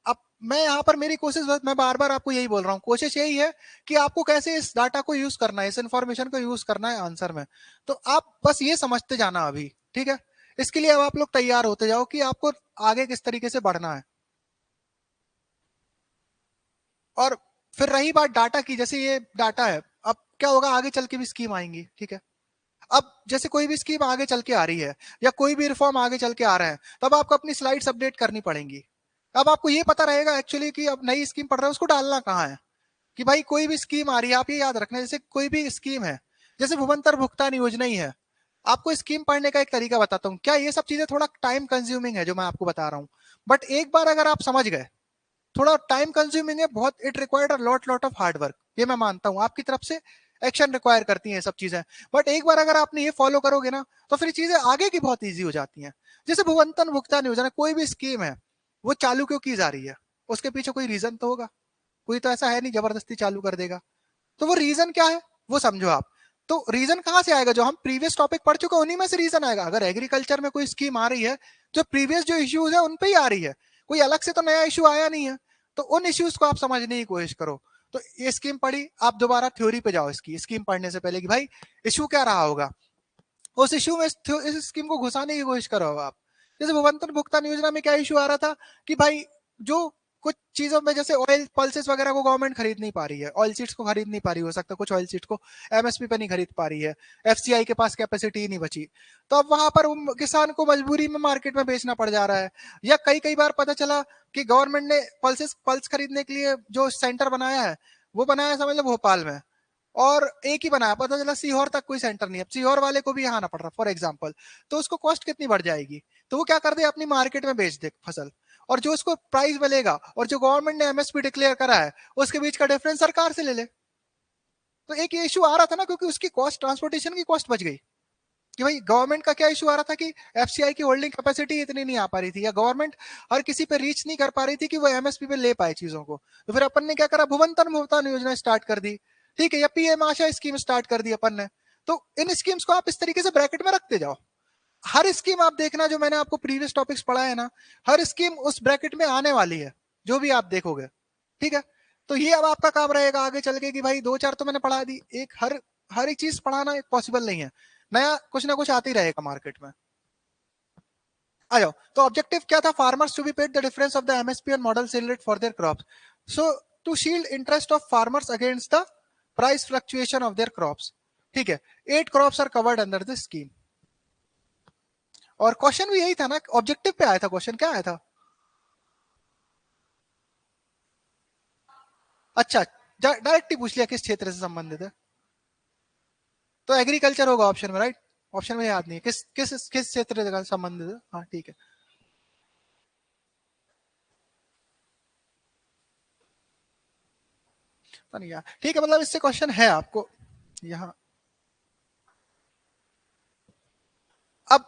अब मैं यहाँ पर मेरी कोशिश, मैं बार बार आपको यही बोल रहा हूँ, कोशिश यही है कि आपको कैसे इस डाटा को यूज करना है, इस इंफॉर्मेशन को यूज करना है आंसर में। तो आप बस ये समझते जाना अभी, ठीक है। इसके लिए अब आप लोग तैयार होते जाओ कि आपको आगे किस तरीके से बढ़ना है। और फिर रही बात डाटा की, जैसे ये डाटा है, अब क्या होगा, आगे चल के भी स्कीम आएंगी, ठीक है। अब जैसे कोई भी स्कीम आगे चल के आ रही है, या कोई भी रिफॉर्म आगे चल के आ रहा है, तब आपको अपनी स्लाइड्स अपडेट करनी पड़ेंगी। अब आपको ये पता रहेगा एक्चुअली कि अब नई स्कीम पढ़ रहे हो, उसको डालना कहाँ है। कि भाई कोई भी स्कीम आ रही है, आप ये याद रखना, जैसे कोई भी स्कीम है, जैसे भुवंतर भुगतान योजना ही है, आपको स्कीम पढ़ने का एक तरीका बताता हूँ। क्या ये सब चीजें थोड़ा टाइम कंज्यूमिंग है जो मैं आपको बता रहा हूँ, बट एक बार अगर आप समझ गए, थोड़ा टाइम कंज्यूमिंग है बहुत, it required a lot lot of hard work, ये मैं मानता हूँ, आपकी तरफ से एक्शन रिक्वायर करती हैं सब चीजें। बट एक बार अगर आपने ये फॉलो करोगे ना, तो फिर चीजें आगे की बहुत ईजी हो जाती हैं। जैसे भुवंतन भुगतान योजना, कोई भी स्कीम है, वो चालू क्यों की जा रही है, उसके पीछे कोई रीजन तो होगा, कोई तो ऐसा है नहीं जबरदस्ती चालू कर देगा। तो वो रीजन क्या है, वो समझो आप। तो रीजन कहाँ से आएगा, जो हम प्रीवियस टॉपिक पढ़ चुके हैं उन्हीं में से रीजन आएगा। अगर एग्रीकल्चर में कोई स्कीम आ रही है, जो प्रीवियस जो इश्यूज है उन पे ही आ रही है, कोई अलग से तो नया इश्यू आया नहीं है। तो उन इश्यूज को आप समझने की कोशिश करो। तो ये स्कीम पढ़ी, आप दोबारा थ्योरी पे जाओ इसकी, स्कीम पढ़ने से पहले कि भाई इशू क्या रहा होगा, उस इशू में इस स्कीम को घुसाने की कोशिश करो आप। जैसे भुवंतन भुगतान योजना में क्या इशू आ रहा था कि भाई जो कुछ चीजों में, जैसे ऑयल पल्सेस वगैरह को गवर्नमेंट खरीद नहीं पा रही है, ऑयल सीड्स को खरीद नहीं पा रही, हो सकता है कुछ ऑयल सीड्स को एमएसपी पे नहीं खरीद पा रही है, एफसीआई के पास कैपेसिटी ही नहीं बची। तो अब वहां पर किसान को मजबूरी में मार्केट में बेचना पड़ जा रहा है। या कई कई बार पता चला कि गवर्नमेंट ने पल्स खरीदने के लिए जो सेंटर बनाया है, वो बनाया समझ लो भोपाल में, और एक ही बनाया, पता चला सीहोर तक कोई सेंटर नहीं है, सीहोर वाले को भी यहाँ आना पड़ रहा फॉर एग्जाम्पल। तो उसको कॉस्ट कितनी बढ़ जाएगी, तो वो क्या कर दे, अपनी मार्केट में बेच दे फसल, और जो उसको प्राइस मिलेगा और जो गवर्नमेंट ने एमएसपी डिक्लेयर करा है, उसके बीच का डिफरेंस सरकार से ले ले। तो एक ये इशू आ रहा था ना, क्योंकि उसकी कॉस्ट, ट्रांसपोर्टेशन की कॉस्ट बच गई। कि भाई गवर्नमेंट का क्या इशू आ रहा था कि एफसीआई की होल्डिंग कैपेसिटी इतनी नहीं आ पा रही थी, या गवर्नमेंट हर किसी पे रीच नहीं कर पा रही थी कि वो एमएसपी पे ले पाए चीजों को। तो फिर अपन ने क्या करा, भुवंतन भुगतान योजना स्टार्ट कर दी, ठीक है, या पीएम आशा स्कीम स्टार्ट कर दी अपन ने। तो इन स्कीम्स को आप इस तरीके से ब्रैकेट में रखते जाओ। हर स्कीम आप देखना, जो मैंने आपको प्रीवियस टॉपिक्स पढ़ा है ना, हर स्कीम उस ब्रैकेट में आने वाली है, जो भी आप देखोगे, ठीक है। तो ये अब आपका काम रहेगा आगे चल के कि भाई दो चार तो मैंने पढ़ा दी, एक हर एक चीज पढ़ाना पॉसिबल नहीं है, नया कुछ ना कुछ आते ही रहेगा मार्केट में। आ जाओ, तो ऑब्जेक्टिव क्या था, farmers to be paid the difference of the MSP and model sale rate for their crops, so to shield interest of farmers against the price fluctuation of their crops, ठीक है। 8 crops are covered under this scheme. और question भी यही था ना, objective पे आया था क्वेश्चन, क्या आया था, अच्छा डायरेक्ट ही पूछ लिया किस क्षेत्र से संबंधित है, तो एग्रीकल्चर होगा ऑप्शन में, राइट। ऑप्शन में याद नहीं है किस किस किस क्षेत्र से संबंधित है, हाँ ठीक है। नहीं यार, ठीक है, मतलब इससे क्वेश्चन है आपको यहाँ। अब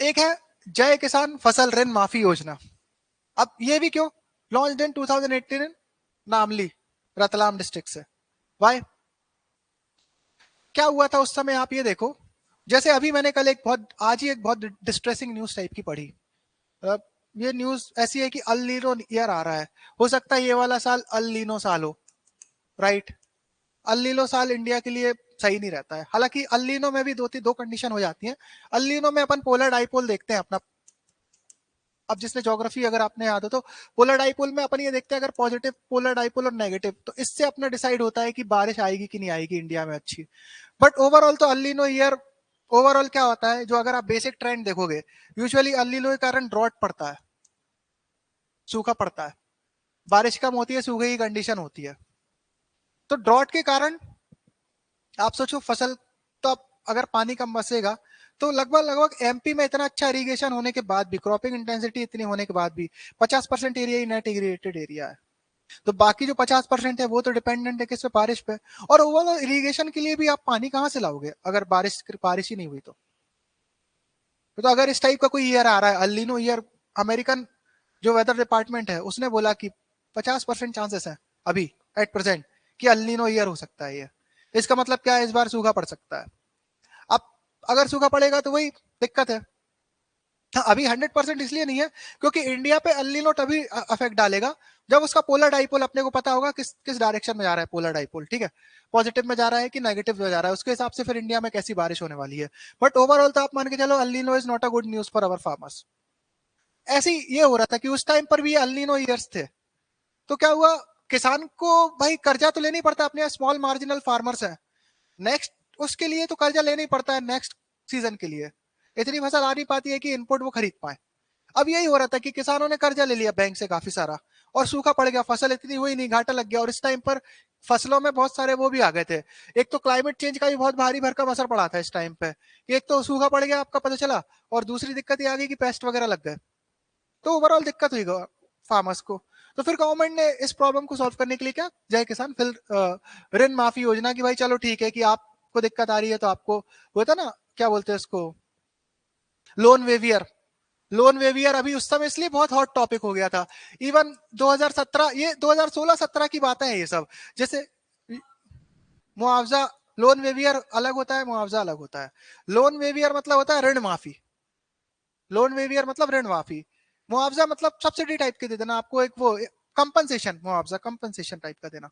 एक है जय किसान फसल ऋण माफी योजना। अब ये भी क्यों, launch in 2018 in Namli, Ratlam district से। वाई, क्या हुआ था उस समय, आप ये देखो, जैसे अभी मैंने कल एक बहुत, आज ही एक बहुत डिस्ट्रेसिंग न्यूज टाइप की पढ़ी। ये न्यूज ऐसी है कि अल नीनो ईयर आ रहा है, हो सकता है ये वाला साल अल नीनो साल हो, राइट। अल नीनो साल इंडिया के लिए सही नहीं रहता है, हालांकि अल नीनो में भी दो कंडीशन हो जाती हैं। अल नीनो में अपन पोलर डाइपोल देखते हैं अपना, अब जिसने ज्योग्राफी अगर आपने याद हो तो, पोलर डाइपोल में अपन ये देखते हैं अगर पॉजिटिव पोलर डाइपोल और नेगेटिव, तो इससे अपना डिसाइड होता है कि बारिश आएगी कि नहीं आएगी इंडिया में अच्छी। बट ओवरऑल तो अल नीनो ईयर, ओवरऑल क्या होता है, जो अगर आप बेसिक ट्रेंड देखोगे, यूजुअली अल नीनो के कारण ड्रॉट पड़ता है, सूखा पड़ता है, बारिश कम होती है, सूखे की कंडीशन होती है। तो ड्रॉट के कारण आप सोचो फसल, तो आप अगर पानी कम बसेगा, तो लगभग लगभग एमपी में इतना अच्छा इरिगेशन होने के बाद भी, क्रॉपिंग इंटेंसिटी इतनी होने के बाद भी, 50% एरिया ही नेट इरिगेटेड एरिया है। तो बाकी जो 50% है वो तो डिपेंडेंट है किस पे, बारिश पे। और ओवरऑल इरिगेशन के लिए भी आप पानी कहाँ से लाओगे अगर बारिश बारिश ही नहीं हुई तो अगर इस टाइप का कोई ईयर आ रहा है अल्लीनो ईयर, अमेरिकन जो वेदर डिपार्टमेंट है उसने बोला कि 50% चांसेस है अभी एट प्रेजेंट कि अल नीनो ईयर हो सकता है ये। इसका मतलब क्या है, इस बार सूखा पड़ सकता है। अब अगर सूखा पड़ेगा तो वही दिक्कत है। हाँ, अभी 100% इसलिए नहीं है क्योंकि इंडिया पे अल नीनो तभी अफेक्ट डालेगा जब उसका पोलर डाइपोल अपने को पता होगा किस किस डायरेक्शन में जा रहा है पोलर डाइपोल, ठीक है, पॉजिटिव में जा रहा है कि नेगेटिव में जा रहा है, उसके हिसाब से फिर इंडिया में कैसी बारिश होने वाली है। बट ओवरऑल तो आप मान के चलो El Nino is not a good news for our farmers. ऐसे ही ये हो रहा था कि उस टाइम पर भी अल नीनो ईयर्स थे, तो क्या हुआ, किसान को भाई कर्जा तो लेना ही पड़ता है, अपने स्मॉल मार्जिनल फार्मर्स है, नेक्स्ट उसके लिए तो कर्जा लेना ही पड़ता है नेक्स्ट सीजन के लिए, इतनी फसल आ नहीं पाती है कि इनपुट वो खरीद पाए। अब यही हो रहा था कि किसानों ने कर्जा ले लिया बैंक से काफी सारा, और सूखा पड़ गया, फसल इतनी हुई नहीं, घाटा लग गया, और इस टाइम पर फसलों में बहुत सारे वो भी आ गए थे। एक तो क्लाइमेट चेंज का भी बहुत भारी भरकम असर पड़ा था इस टाइम पे, एक तो सूखा पड़ गया आपका पता चला, और दूसरी दिक्कत ये आ गई कि पेस्ट वगैरह लग गए, तो ओवरऑल दिक्कत हुई फार्मर्स को। तो फिर गवर्नमेंट ने इस प्रॉब्लम को सॉल्व करने के लिए क्या, जय किसान फिर ऋण माफी योजना की, भाई चलो ठीक है कि आपको दिक्कत आ रही है तो आपको, वो था ना क्या बोलते हैं उसको, लोन वेवियर। लोन वेवियर अभी उस समय इसलिए बहुत हॉट टॉपिक हो गया था। इवन 2017, ये 2016-17 की बातें हैं ये सब। जैसे मुआवजा, लोन वेवियर अलग होता है, मुआवजा अलग होता है। लोन वेवियर मतलब होता है ऋण माफी, लोन वेवियर मतलब ऋण माफी, मुआवजा मतलब सब्सिडी टाइप के दे देना आपको, एक वो कंपनसेशन, मुआवजा कंपनसेशन टाइप का देना।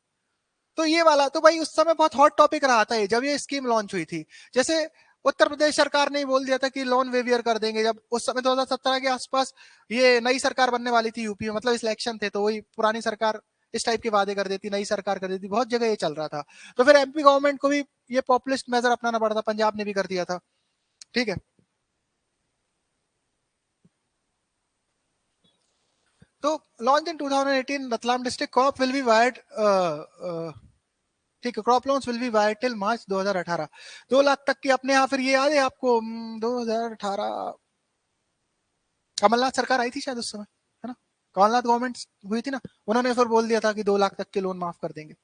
तो ये वाला तो भाई उस समय बहुत हॉट टॉपिक रहा था ये, जब ये स्कीम लॉन्च हुई थी। जैसे उत्तर प्रदेश सरकार ने बोल दिया था कि लोन वेवियर कर देंगे, जब उस समय 2017 के आसपास ये नई सरकार बनने वाली थी यूपी में, मतलब इलेक्शन थे, तो वही पुरानी सरकार इस टाइप के वादे कर देती, नई सरकार कर देती, बहुत जगह ये चल रहा था। तो फिर एमपी गवर्नमेंट को भी ये पॉपुलिस्ट मेजर अपनाना पड़ा था, पंजाब ने भी कर दिया था, ठीक है। तो launch in 2018 Ratlam district crop will be wired, ठीक है, crop loans will be wired till March 2018। 2 lakh तक की अपने यहाँ, फिर ये याद है आपको 2018 कमलनाथ सरकार आई थी शायद उस समय, है ना, कमलनाथ गवर्नमेंट हुई थी ना, उन्होंने फिर बोल दिया था कि 2 लाख तक के लोन माफ कर देंगे,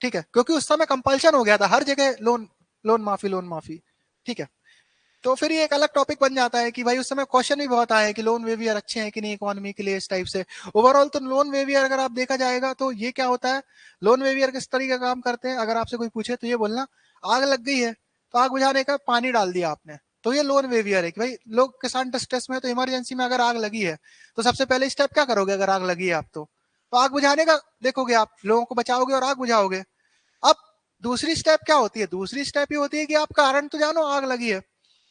ठीक है, क्योंकि उस समय कंपल्शन हो गया था हर जगह लोन, लोन माफी, लोन माफी, ठीक है। तो फिर ये एक अलग टॉपिक बन जाता है कि भाई उस समय क्वेश्चन भी बहुत आया कि लोन वेवियर अच्छे हैं कि नहीं इकोनॉमी के लिए, इस टाइप से। ओवरऑल तो लोन वेवियर अगर आप देखा जाएगा तो ये क्या होता है, लोन वेवियर किस तरीके का काम करते हैं, अगर आपसे कोई पूछे तो ये बोलना, आग लग गई है तो आग बुझाने का पानी डाल दिया आपने, तो ये लोन वेवियर है कि भाई लोग किसान डिस्ट्रेस में है, तो इमरजेंसी में अगर आग लगी है तो सबसे पहले स्टेप क्या करोगे, अगर आग लगी है आप तो आग बुझाने का देखोगे, आप लोगों को बचाओगे और आग बुझाओगे। अब दूसरी स्टेप क्या होती है, दूसरी स्टेप ये होती है कि आप कारण तो जानो, आग लगी है,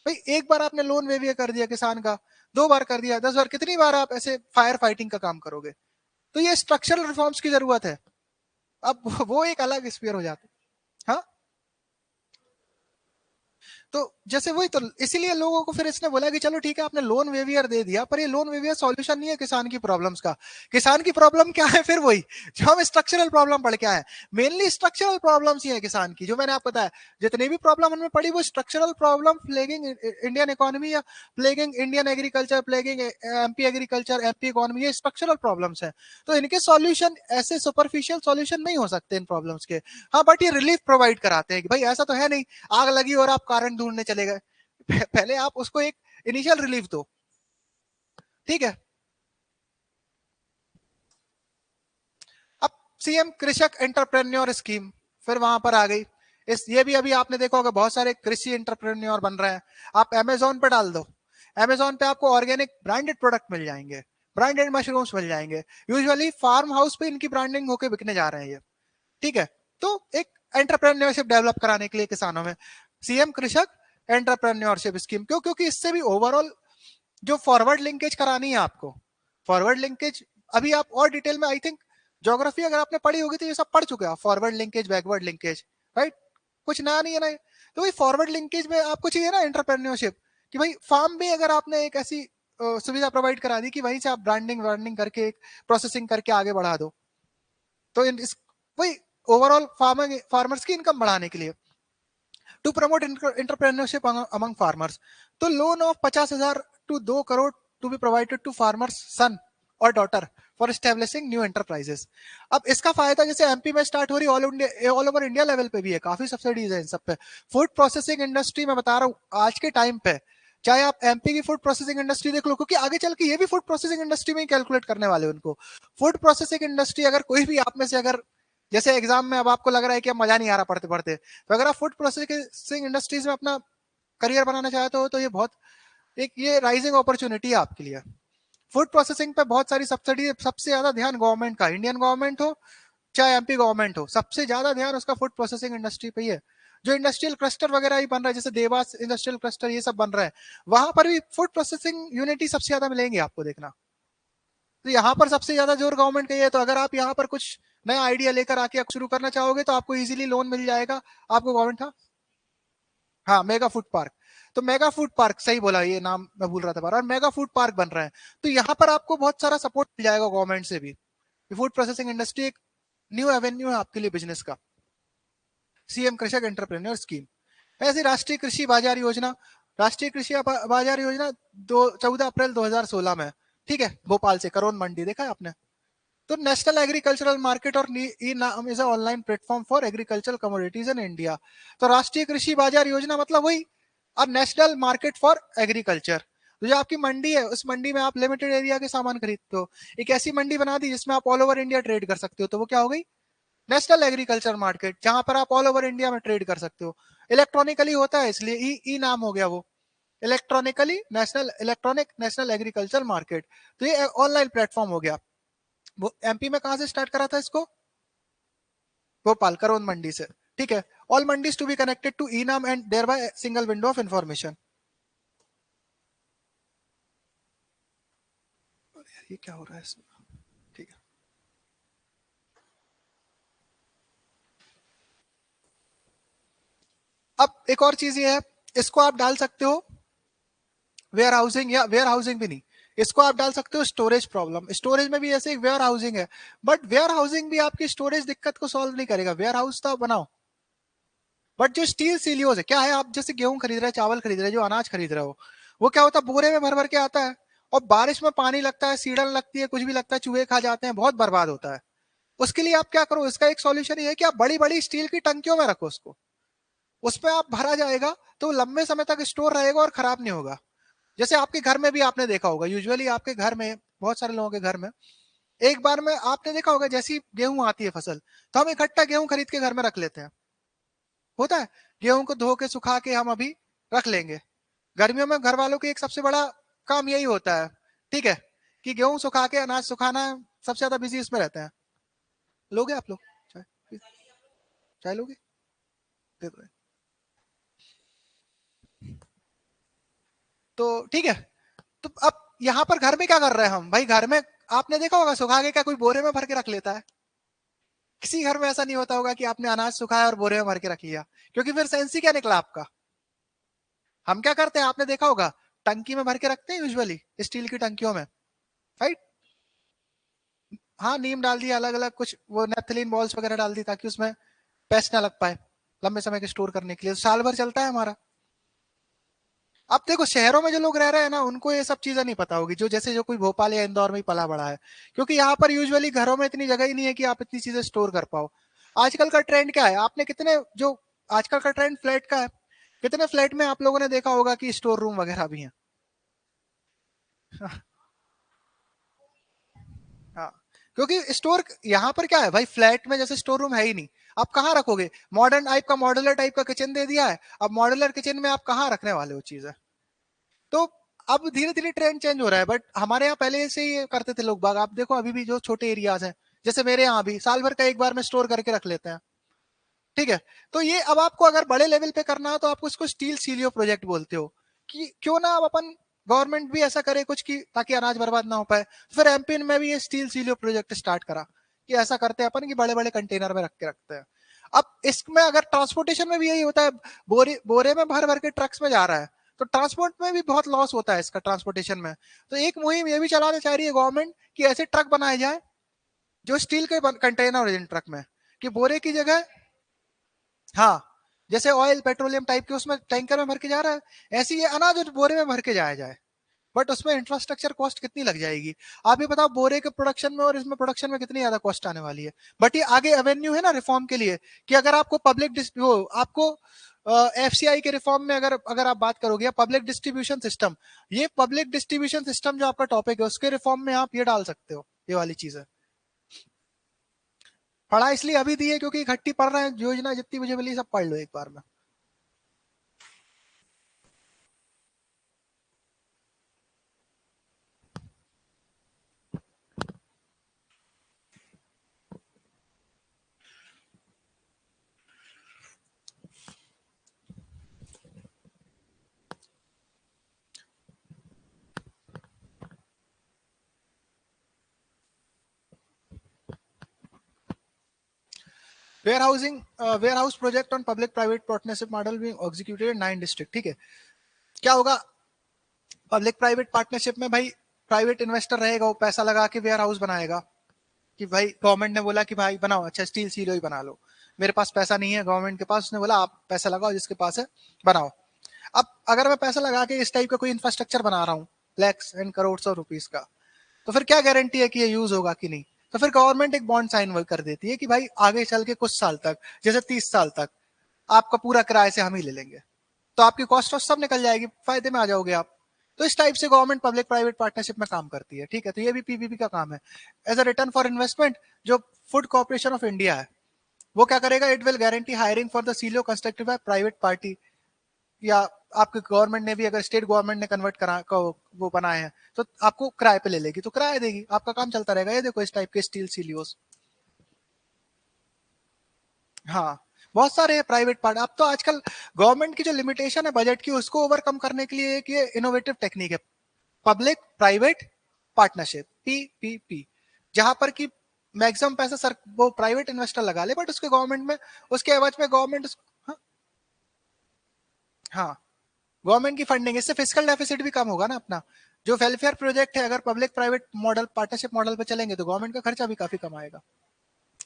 भाई एक बार आपने लोन वेवियर कर दिया किसान का, 2 बार कर दिया, 10 बार, कितनी बार आप ऐसे फायर फाइटिंग का काम करोगे। तो ये स्ट्रक्चरल रिफॉर्म्स की जरूरत है। अब वो एक अलग स्पीयर हो जाता है। हाँ, तो जैसे वही, तो इसीलिए लोगों को फिर इसने बोला कि चलो ठीक है आपने लोन वेवियर दे दिया, पर ये लोन वेवियर सॉल्यूशन नहीं है किसान की प्रॉब्लम्स का। किसान की प्रॉब्लम क्या है, फिर वही जो हम स्ट्रक्चरल प्रॉब्लम पढ़ के आए, मेनली स्ट्रक्चरल प्रॉब्लम्स ही है किसान की, जो मैंने आपको बताया, जितनी भी प्रॉब्लम हमने पढ़ी वो structural problem plaguing Indian economy, या plaguing Indian agriculture, plaguing MP agriculture, MP economy, ये स्ट्रक्चरल प्रॉब्लम्स है। तो इनके सॉल्यूशन ऐसे सुपरफिशियल सॉल्यूशन नहीं हो सकते इन प्रॉब्लम्स के। हाँ, बट ये रिलीफ प्रोवाइड कराते हैं कि भाई ऐसा तो है नहीं आग लगी और आप कारण ढूंढने चले गए, पहले आप उसको एक इनिशियल रिलीफ दो, ठीक है। अब सीएम कृषक एंटरप्रेन्योर स्कीम फिर वहां पर आ गई। इस ये भी अभी आपने देखा होगा, बहुत सारे कृषि एंटरप्रेन्योर बन रहे हैं। आप अमेजोन पे डाल दो, अमेजोन पे आपको ऑर्गेनिक ब्रांडेड प्रोडक्ट मिल जाएंगे, ब्रांडेड मशरूम्स मिल जाएंगे, यूजुअली फार्म हाउस पे इनकी ब्रांडिंग होके बिकने जा रहे हैं ये, ठीक है। तो एक एंटरप्रेन्योरशिप डेवलप कराने के लिए किसानों में सीएम कृषक एंटरप्रेन्योरशिप स्कीम, क्यों, क्योंकि इससे भी ओवरऑल जो फॉरवर्ड लिंकेज करानी है आपको, फॉरवर्ड लिंकेज अभी आप और डिटेल में, आई थिंक ज्योग्राफी अगर आपने पढ़ी होगी तो ये सब पढ़ चुके हैं, forward linkage, backward linkage, right, कुछ नया नहीं है ना। तो वही फॉरवर्ड लिंकेज में आपको चाहिए ना एंटरप्रेन्योरशिप, कि भाई फार्म में अगर आपने एक ऐसी सुविधा प्रोवाइड करा दी कि वहीं से आप ब्रांडिंग ब्रांडिंग करके प्रोसेसिंग करके आगे बढ़ा दो, तो इस वही ओवरऑल फार्मर्स की इनकम बढ़ाने के लिए, to promote entrepreneurship among farmers, तो loan of 50,000 to 2 crore to be provided to farmers son और daughter for establishing new enterprises. अब इसका फायदा जैसे एमपी में स्टार्ट हो रही, all India, all over India level पे भी है, काफी सब्सिडीज है इन सब पे। फूड प्रोसेसिंग इंडस्ट्री में बता रहा हूँ आज के टाइम पे, चाहे आप एमपी की फूड प्रोसेसिंग इंडस्ट्री देख लो, क्योंकि आगे चल के ये भी फूड प्रोसेसिंग इंडस्ट्री में ही कैलकुलेट करने वाले हैं उनको। फूड प्रोसेसिंग इंडस्ट्री अगर कोई भी आप में से अगर जैसे एग्जाम में अब आपको लग रहा है कि अब मजा नहीं आ रहा पढ़ते पढ़ते, तो अगर आप फूड प्रोसेसिंग इंडस्ट्रीज में अपना करियर बनाना चाहते हो तो ये बहुत एक ये राइजिंग अपॉर्चुनिटी है आपके लिए। फूड प्रोसेसिंग पे बहुत सारी सब्सिडी, सबसे ज्यादा ध्यान गवर्नमेंट का, इंडियन गवर्नमेंट हो चाहे एमपी गवर्नमेंट हो, सबसे ज्यादा ध्यान उसका फूड प्रोसेसिंग इंडस्ट्री पे ही है। जो इंडस्ट्रियल क्लस्टर वगैरह ही बन रहा है, जैसे देवास इंडस्ट्रियल क्लस्टर ये सब बन रहा है, वहां पर भी फूड प्रोसेसिंग यूनिट ही सबसे ज्यादा मिलेंगे आपको देखना। तो यहाँ पर सबसे ज्यादा जोर गवर्नमेंट का ही है। तो अगर आप यहाँ पर कुछ नया आइडिया लेकर आके शुरू करना चाहोगे तो आपको इजीली लोन मिल जाएगा। आपको गवर्नमेंट, हाँ मेगा फूड पार्क, तो मेगा फूड पार्क सही बोला, ये नाम मैं भूल रहा था बार, और मेगा फूड पार्क बन रहा है। तो यहाँ पर आपको बहुत सारा सपोर्ट मिल जाएगा गवर्नमेंट से भी। फूड प्रोसेसिंग इंडस्ट्री एक न्यू एवेन्यू है आपके लिए बिजनेस का। सीएम कृषक एंटरप्रेन्योर स्कीम, ऐसी राष्ट्रीय कृषि बाजार योजना, राष्ट्रीय कृषि बाजार योजना 14 अप्रैल 2016 में, ठीक है, भोपाल से करोन मंडी, देखा है आपने। तो नेशनल एग्रीकल्चरल मार्केट और ई नाम is online platform for agricultural commodities in India. तो राष्ट्रीय कृषि बाजार योजना मतलब वही, और नेशनल मार्केट फॉर एग्रीकल्चर, तो जो आपकी मंडी है उस मंडी में आप लिमिटेड एरिया के सामान खरीदते हो, एक ऐसी मंडी बना दी जिसमें आप ऑल ओवर इंडिया ट्रेड कर सकते हो, तो वो क्या हो गई, नेशनल एग्रीकल्चर मार्केट, जहां पर आप ऑल ओवर इंडिया में ट्रेड कर सकते हो। इलेक्ट्रॉनिकली होता है इसलिए ई नाम हो गया वो, electronically national, electronic national agriculture market. तो ये ऑनलाइन प्लेटफॉर्म हो गया। वो एमपी में कहां से स्टार्ट करा था इसको, भोपाल करोन मंडी से, ठीक है। All mandis to be connected to e NAM and thereby single window of information. ये क्या हो रहा है इसमें, ठीक है। अब एक और चीज ये है, इसको आप डाल सकते हो वेयर हाउसिंग, या वेयर हाउसिंग भी नहीं, इसको आप डाल सकते हो स्टोरेज प्रॉब्लम। स्टोरेज में भी ऐसे एक वेयर हाउसिंग है, बट वेयर हाउसिंग भी आपकी स्टोरेज दिक्कत को सॉल्व नहीं करेगा। वेयर हाउस तो आप बनाओ, बट जो स्टील सीलियोज है, क्या है, आप जैसे गेहूं खरीद रहे हैं, चावल खरीद रहे हैं, जो अनाज खरीद रहे हो, वो क्या होता है, बोरे में भर भर के आता है, और बारिश में पानी लगता है, सीढ़न लगती है, कुछ भी लगता है, चूहे खा जाते हैं, बहुत बर्बाद होता है। उसके लिए आप क्या करो, इसका एक सॉल्यूशन ये है कि आप बड़ी बड़ी स्टील की टंकियों में रखो उसको, उसमें आप भरा जाएगा तो लंबे समय तक स्टोर रहेगा और खराब नहीं होगा। जैसे आपके घर में भी आपने देखा होगा, यूजुअली आपके घर में, बहुत सारे लोगों के घर में एक बार में आपने देखा होगा, जैसी गेहूं आती है फसल, तो हम इकट्ठा गेहूं खरीद के घर में रख लेते हैं, होता है, गेहूं को धो के सुखा के हम अभी रख लेंगे। गर्मियों में घर वालों की एक सबसे बड़ा काम यही होता है, ठीक है, कि गेहूं सुखा के अनाज सुखाना, सबसे ज्यादा बिजी इसमें रहते हैं। लोगे आप लोग चाय, चाय लोगे, दे दो। तो ठीक है, तो अब यहाँ पर घर में क्या कर रहे हैं हम, भाई घर में आपने देखा होगा सुखा के क्या कोई बोरे में भर के रख लेता है, किसी घर में ऐसा नहीं होता होगा कि आपने अनाज सुखाया और बोरे में भर के रख लिया, क्योंकि फिर सेंस ही क्या निकला आपका। हम क्या करते हैं, आपने देखा होगा, टंकी में भर के रखते हैं यूजुअली, स्टील की टंकियों में, राइट। हाँ नीम डाल दिया, अलग अलग कुछ वो नेपथलीन बॉल्स वगैरह डाल दी, ताकि उसमें पेस्ट ना लग पाए, लंबे समय के स्टोर करने के लिए, साल भर चलता है हमारा। अब देखो शहरों में जो लोग रह रहे हैं ना, उनको ये सब चीजें नहीं पता होगी, जो जैसे जो कोई भोपाल या इंदौर में ही पला बड़ा है, क्योंकि यहाँ पर यूजुअली घरों में इतनी जगह ही नहीं है कि आप इतनी चीजें स्टोर कर पाओ। आजकल का ट्रेंड क्या है, आपने कितने जो आजकल का ट्रेंड फ्लैट का है, कितने फ्लैट में आप लोगों ने देखा होगा कि स्टोर रूम वगैरह भी है। हाँ, क्योंकि स्टोर यहाँ पर क्या है भाई, फ्लैट में जैसे स्टोर रूम है ही नहीं, आप कहाँ रखोगे, मॉडर्न टाइप का मॉड्यूलर टाइप का किचन दे दिया है, अब मॉड्यूलर किचन में आप कहाँ रखने वाले हो चीजें। तो अब धीरे धीरे ट्रेंड चेंज हो रहा है, बट हमारे यहाँ पहले से ही करते थे लोग बाग, आप देखो अभी भी जो छोटे एरियाज हैं, जैसे मेरे यहाँ भी साल भर का एक बार में स्टोर करके रख लेते हैं, ठीक है। तो ये अब आपको अगर बड़े लेवल पे करना है तो आपको इसको स्टील सीलियो प्रोजेक्ट बोलते हो, कि क्यों ना अब अपन गवर्नमेंट भी ऐसा करे कुछ, की ताकि अनाज बर्बाद ना हो पाए। फिर एमपी में भी ये स्टील सीलियो प्रोजेक्ट स्टार्ट करा, कि ऐसा करते हैं अपन कि बड़े बड़े कंटेनर में रख के रखते हैं। अब इसमें अगर ट्रांसपोर्टेशन में भी यही होता है, बोरे में भर भर के ट्रक्स में जा रहा है, तो ट्रांसपोर्ट में भी बहुत लॉस होता है इसका, ट्रांसपोर्टेशन में। तो एक मुहिम ये भी चलाना चाह रही है गवर्नमेंट, कि ऐसे ट्रक बनाए जाए जो स्टील के कंटेनर हो ट्रक में, कि बोरे की जगह, हाँ, जैसे ऑयल पेट्रोलियम टाइप के उसमें टैंकर में भर के जा रहा है, ऐसे ही ये अनाज और बोरे में भर के जाया जाए। बट उसमें इंफ्रास्ट्रक्चर कॉस्ट कितनी लग जाएगी, आप ये बताओ, बोरे के प्रोडक्शन में और इसमें प्रोडक्शन में कितनी ज्यादा कॉस्ट आने वाली है। बट ये आगे एवेन्यू है ना रिफॉर्म के लिए, कि अगर आपको पब्लिक वो आपको एफसीआई के रिफॉर्म में अगर अगर आप बात करोगे, या पब्लिक डिस्ट्रीब्यूशन सिस्टम, ये पब्लिक डिस्ट्रीब्यूशन सिस्टम जो आपका टॉपिक है, उसके रिफॉर्म में आप ये डाल सकते हो, ये वाली चीज है। पढ़ा इसलिए अभी दी है क्योंकि इकट्ठी पढ़ रहे हैं, योजना जितनी मुझे मिली सब पढ़ लो एक बार में। Warehouse project on public private partnership model being executed in 9 district. ठीक है, क्या होगा पब्लिक प्राइवेट पार्टनरशिप में, भाई प्राइवेट इन्वेस्टर रहेगा, वो पैसा लगा के वेयर हाउस बनाएगा कि भाई गवर्नमेंट ने बोला कि भाई बनाओ, अच्छा स्टील सीलो ही बना लो, मेरे पास पैसा नहीं है गवर्नमेंट के पास, उसने बोला आप पैसा लगाओ जिसके पास है बनाओ। अब अगर मैं पैसा लगा के इस टाइप का कोई इंफ्रास्ट्रक्चर बना रहा हूँ lakhs and crore of rupees का, तो फिर क्या गारंटी है कि ये यूज होगा कि नहीं। तो फिर गवर्नमेंट एक बॉन्ड साइन कर देती है कि भाई आगे चल के कुछ साल तक, जैसे 30 साल तक आपका पूरा किराए से हम ही ले लेंगे, तो आपकी कॉस्ट ऑफ सब निकल जाएगी, फायदे में आ जाओगे आप। तो इस टाइप से गवर्नमेंट पब्लिक प्राइवेट पार्टनरशिप में काम करती है। ठीक है, तो ये भी पीपीपी का काम है। As a return for investment, जो फूड कॉर्पोरेशन ऑफ इंडिया है वो क्या करेगा, it will guarantee hiring for the silo constructed by private party, या आपके गवर्नमेंट ने भी अगर स्टेट गवर्नमेंट ने कन्वर्ट करा को वो बनाए हैं तो आपको किराए पे ले लेगी, तो किराया देगी, आपका काम चलता रहेगा। ये देखो इस टाइप के स्टील सीलियोस। हाँ, बहुत सारे हैं प्राइवेट पार्ट। अब तो आजकल गवर्नमेंट की जो लिमिटेशन है बजट की, उसको ओवरकम करने के लिए एक ये इनोवेटिव टेक्निक है, पब्लिक प्राइवेट पार्टनरशिप, पीपीपी, जहां पर कि मैक्सिमम पैसा सर वो प्राइवेट इन्वेस्टर लगा ले, बट उसके गवर्नमेंट में, उसके एवज में गवर्नमेंट, हाँ, हाँ, गवर्नमेंट की फंडिंग, इससे फिजिकल डेफिसिट भी कम होगा ना अपना। जो वेलफेयर प्रोजेक्ट है, अगर public private model partnership model पे चलेंगे तो गवर्नमेंट का खर्चा भी काफी कम आएगा।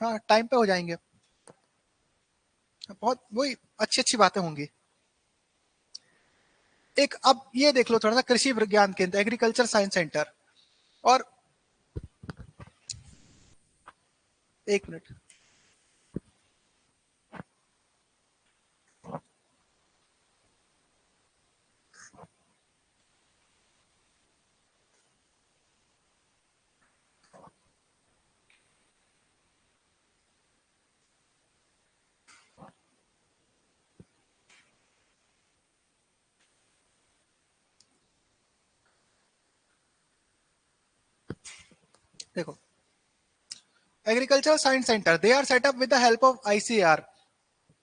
हाँ, टाइम पे हो जाएंगे, बहुत वही अच्छी अच्छी बातें होंगी। एक अब ये देख लो थोड़ा सा कृषि विज्ञान केंद्र, एग्रीकल्चर साइंस सेंटर। और एक मिनट, देखो agriculture science centre, they are set up with the help of ICAR,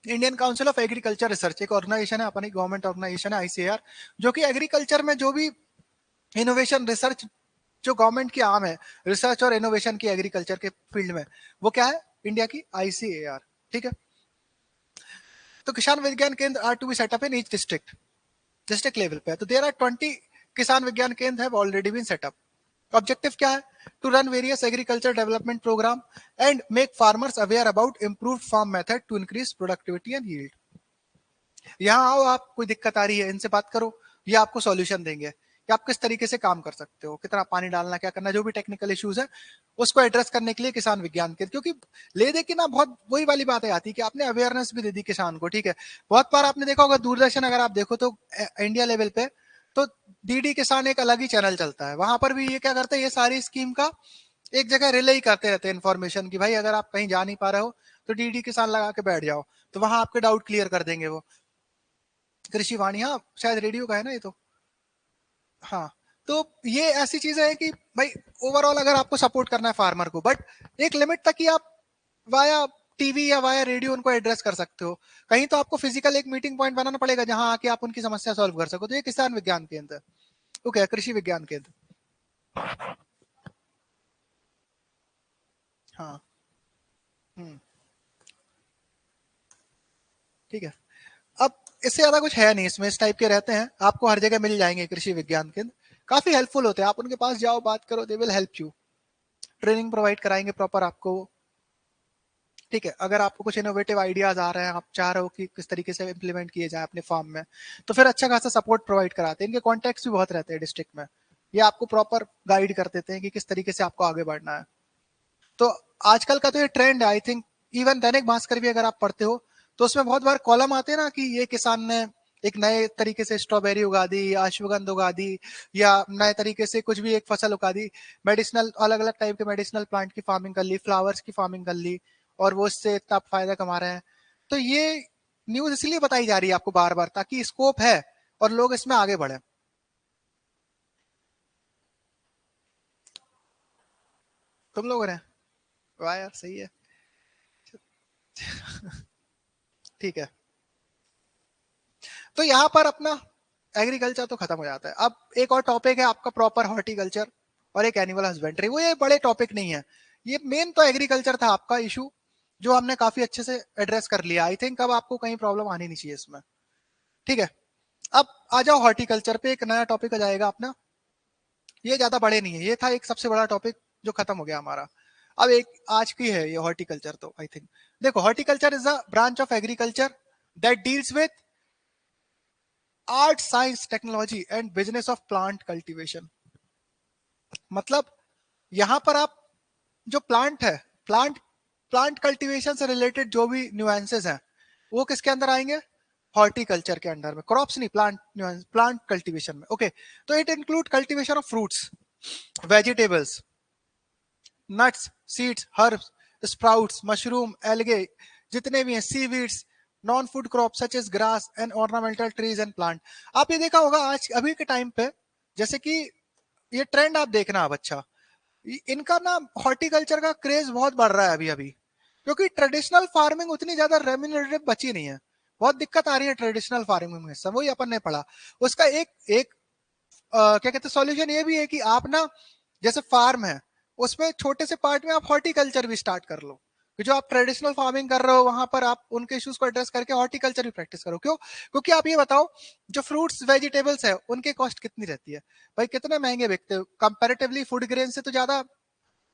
Indian Council of Agriculture Research, एक ऑर्गेनाइजेशन है, अपनी गवर्नमेंट ऑर्गेनाइजेशन है आईसीएआर, जो कि एग्रीकल्चर में जो भी इनोवेशन रिसर्च, जो गवर्नमेंट की आर्म है रिसर्च और इनोवेशन की एग्रीकल्चर के फील्ड में, वो क्या है, इंडिया की आईसीएआर। ठीक है, तो Kisan Vigyan Kendra are to be set up in each district, district level पे, तो there are 20 Kisan Vigyan Kendra have already been set up. Objective क्या है, to run various agriculture development program and make farmers aware about improved farm method to increase productivity and yield. यहाँ आओ, आप कोई दिक्कत आ रही है इनसे बात करो, ये आपको सॉल्यूशन देंगे कि आप किस तरीके से काम कर सकते हो, कितना पानी डालना, क्या करना, जो भी टेक्निकल इश्यूज है उसको एड्रेस करने के लिए किसान विज्ञान केंद्र। क्योंकि ले दे के ना बहुत वही वाली बात आती है कि आपने अवेयरनेस भी दे दी किसान को। ठीक है, बहुत बार आपने देखा होगा दूरदर्शन, अगर आप देखो तो इंडिया लेवल पे तो डीडी किसान एक अलग ही चैनल चलता है, वहां पर भी ये क्या करते हैं, ये सारी स्कीम का एक जगह रिले ही करते रहते हैं इन्फॉर्मेशन की, भाई अगर आप कहीं जा नहीं पा रहे हो तो डीडी किसान लगा के बैठ जाओ, तो वहां आपके डाउट क्लियर कर देंगे वो। कृषि वाणी, हाँ शायद रेडियो का है ना ये तो। हाँ, तो ये ऐसी चीजें हैं कि भाई ओवरऑल अगर आपको सपोर्ट करना है फार्मर को, बट एक लिमिट तक ही आप वाया टीवी या वाया रेडियो उनको एड्रेस कर सकते हो, कहीं तो आपको फिजिकल एक मीटिंग पॉइंट बनाना पड़ेगा जहां आके आप उनकी समस्या सॉल्व कर सको। तो ये किसान विज्ञान केंद्र, ओके, कृषि विज्ञान केंद्र। हाँ, हम्म, ठीक है। अब इससे ज्यादा कुछ है नहीं इसमें, इस टाइप के रहते हैं, आपको हर जगह मिल जाएंगे कृषि विज्ञान केंद्र, काफी हेल्पफुल होते हैं, आप उनके पास जाओ बात करो, they will help you, training provide कराएंगे प्रॉपर आपको। ठीक है, अगर आपको कुछ इनोवेटिव आइडियाज आ रहे हैं, आप चाह रहे हो कि किस तरीके से इम्प्लीमेंट किए जाए अपने फार्म में, तो फिर अच्छा खासा सपोर्ट प्रोवाइड कराते हैं, इनके कॉन्टेक्ट्स भी बहुत रहते हैं डिस्ट्रिक्ट में, ये आपको प्रॉपर गाइड कर देते हैं कि किस तरीके से आपको आगे बढ़ना है। तो आजकल का तो ये ट्रेंड है, I think even Dainik Bhaskar भी अगर आप पढ़ते हो तो उसमें बहुत बार कॉलम आते हैं ना कि ये किसान ने एक नए तरीके से स्ट्रॉबेरी उगा दी, अश्वगंध उगा दी, या नए तरीके से कुछ भी एक फसल उगा दी, मेडिसिनल अलग अलग टाइप के मेडिसिनल प्लांट की फार्मिंग कर ली, फ्लावर्स की फार्मिंग कर ली, और वो इससे इतना फायदा कमा रहे हैं। तो ये न्यूज इसलिए बताई जा रही है आपको बार बार, ताकि स्कोप है और लोग इसमें आगे बढ़े। तुम लोग रहे, वाह यार सही है। ठीक है, तो यहाँ पर अपना एग्रीकल्चर तो खत्म हो जाता है। अब एक और टॉपिक है आपका प्रॉपर हॉर्टिकल्चर और एक एनिमल हस्बेंड्री। वो ये बड़े टॉपिक नहीं है, ये मेन तो एग्रीकल्चर था आपका इशू, जो हमने काफी अच्छे से एड्रेस कर लिया। आई थिंक अब आपको कहीं प्रॉब्लम आनी नहीं चाहिए इसमें। ठीक है, अब आ जाओ हॉर्टिकल्चर पे, एक नया टॉपिक आ जाएगा अपना। ये ज्यादा बड़े नहीं है, ये था एक सबसे बड़ा टॉपिक जो खत्म हो गया हमारा। अब एक आज की है ये हॉर्टिकल्चर, तो आई थिंक देखो, horticulture is a branch of agriculture that deals with art, science, technology and business of plant cultivation. मतलब यहां पर आप जो प्लांट है, प्लांट प्लांट कल्टीवेशन से रिलेटेड जो भी न्यूएंसेस हैं वो किसके अंदर आएंगे? हॉर्टिकल्चर के अंडर में। क्रॉप्स नहीं, प्लांट प्लांट कल्टीवेशन में। ओके, तो it include cultivation of fruits, vegetables, nuts, seeds, herbs, sprouts, mushroom, algae, जितने भी हैं, seaweeds, non food crop such as grass and ornamental trees and plant. आप ये देखा होगा आज अभी के टाइम पे, जैसे कि ये ट्रेंड आप देखना अब, अच्छा इनका ना हॉर्टिकल्चर का क्रेज बहुत बढ़ रहा है अभी अभी, क्योंकि ट्रेडिशनल फार्मिंग उतनी ज्यादा रेम्यूनरेटिव बची नहीं है। बहुत दिक्कत आ रही है ट्रेडिशनल फार्मिंग में, सब वही अपन ने पढ़ा। उसका एक एक क्या कहते हैं सॉल्यूशन ये भी है कि आप ना, जैसे फार्म है उसमें छोटे से पार्ट में आप हॉर्टिकल्चर भी स्टार्ट कर लो, कि जो आप ट्रेडिशनल फार्मिंग कर रहे हो वहां पर आप उनके इश्यूज को एड्रेस करके हॉर्टिकल्चर भी प्रैक्टिस करो। क्यों? क्योंकि आप ये बताओ, जो फ्रूट्स वेजिटेबल्स है उनके कॉस्ट कितनी रहती है भाई, कितने महंगे बिकते हो कंपैरेटिवली, फूड ग्रेन से तो ज्यादा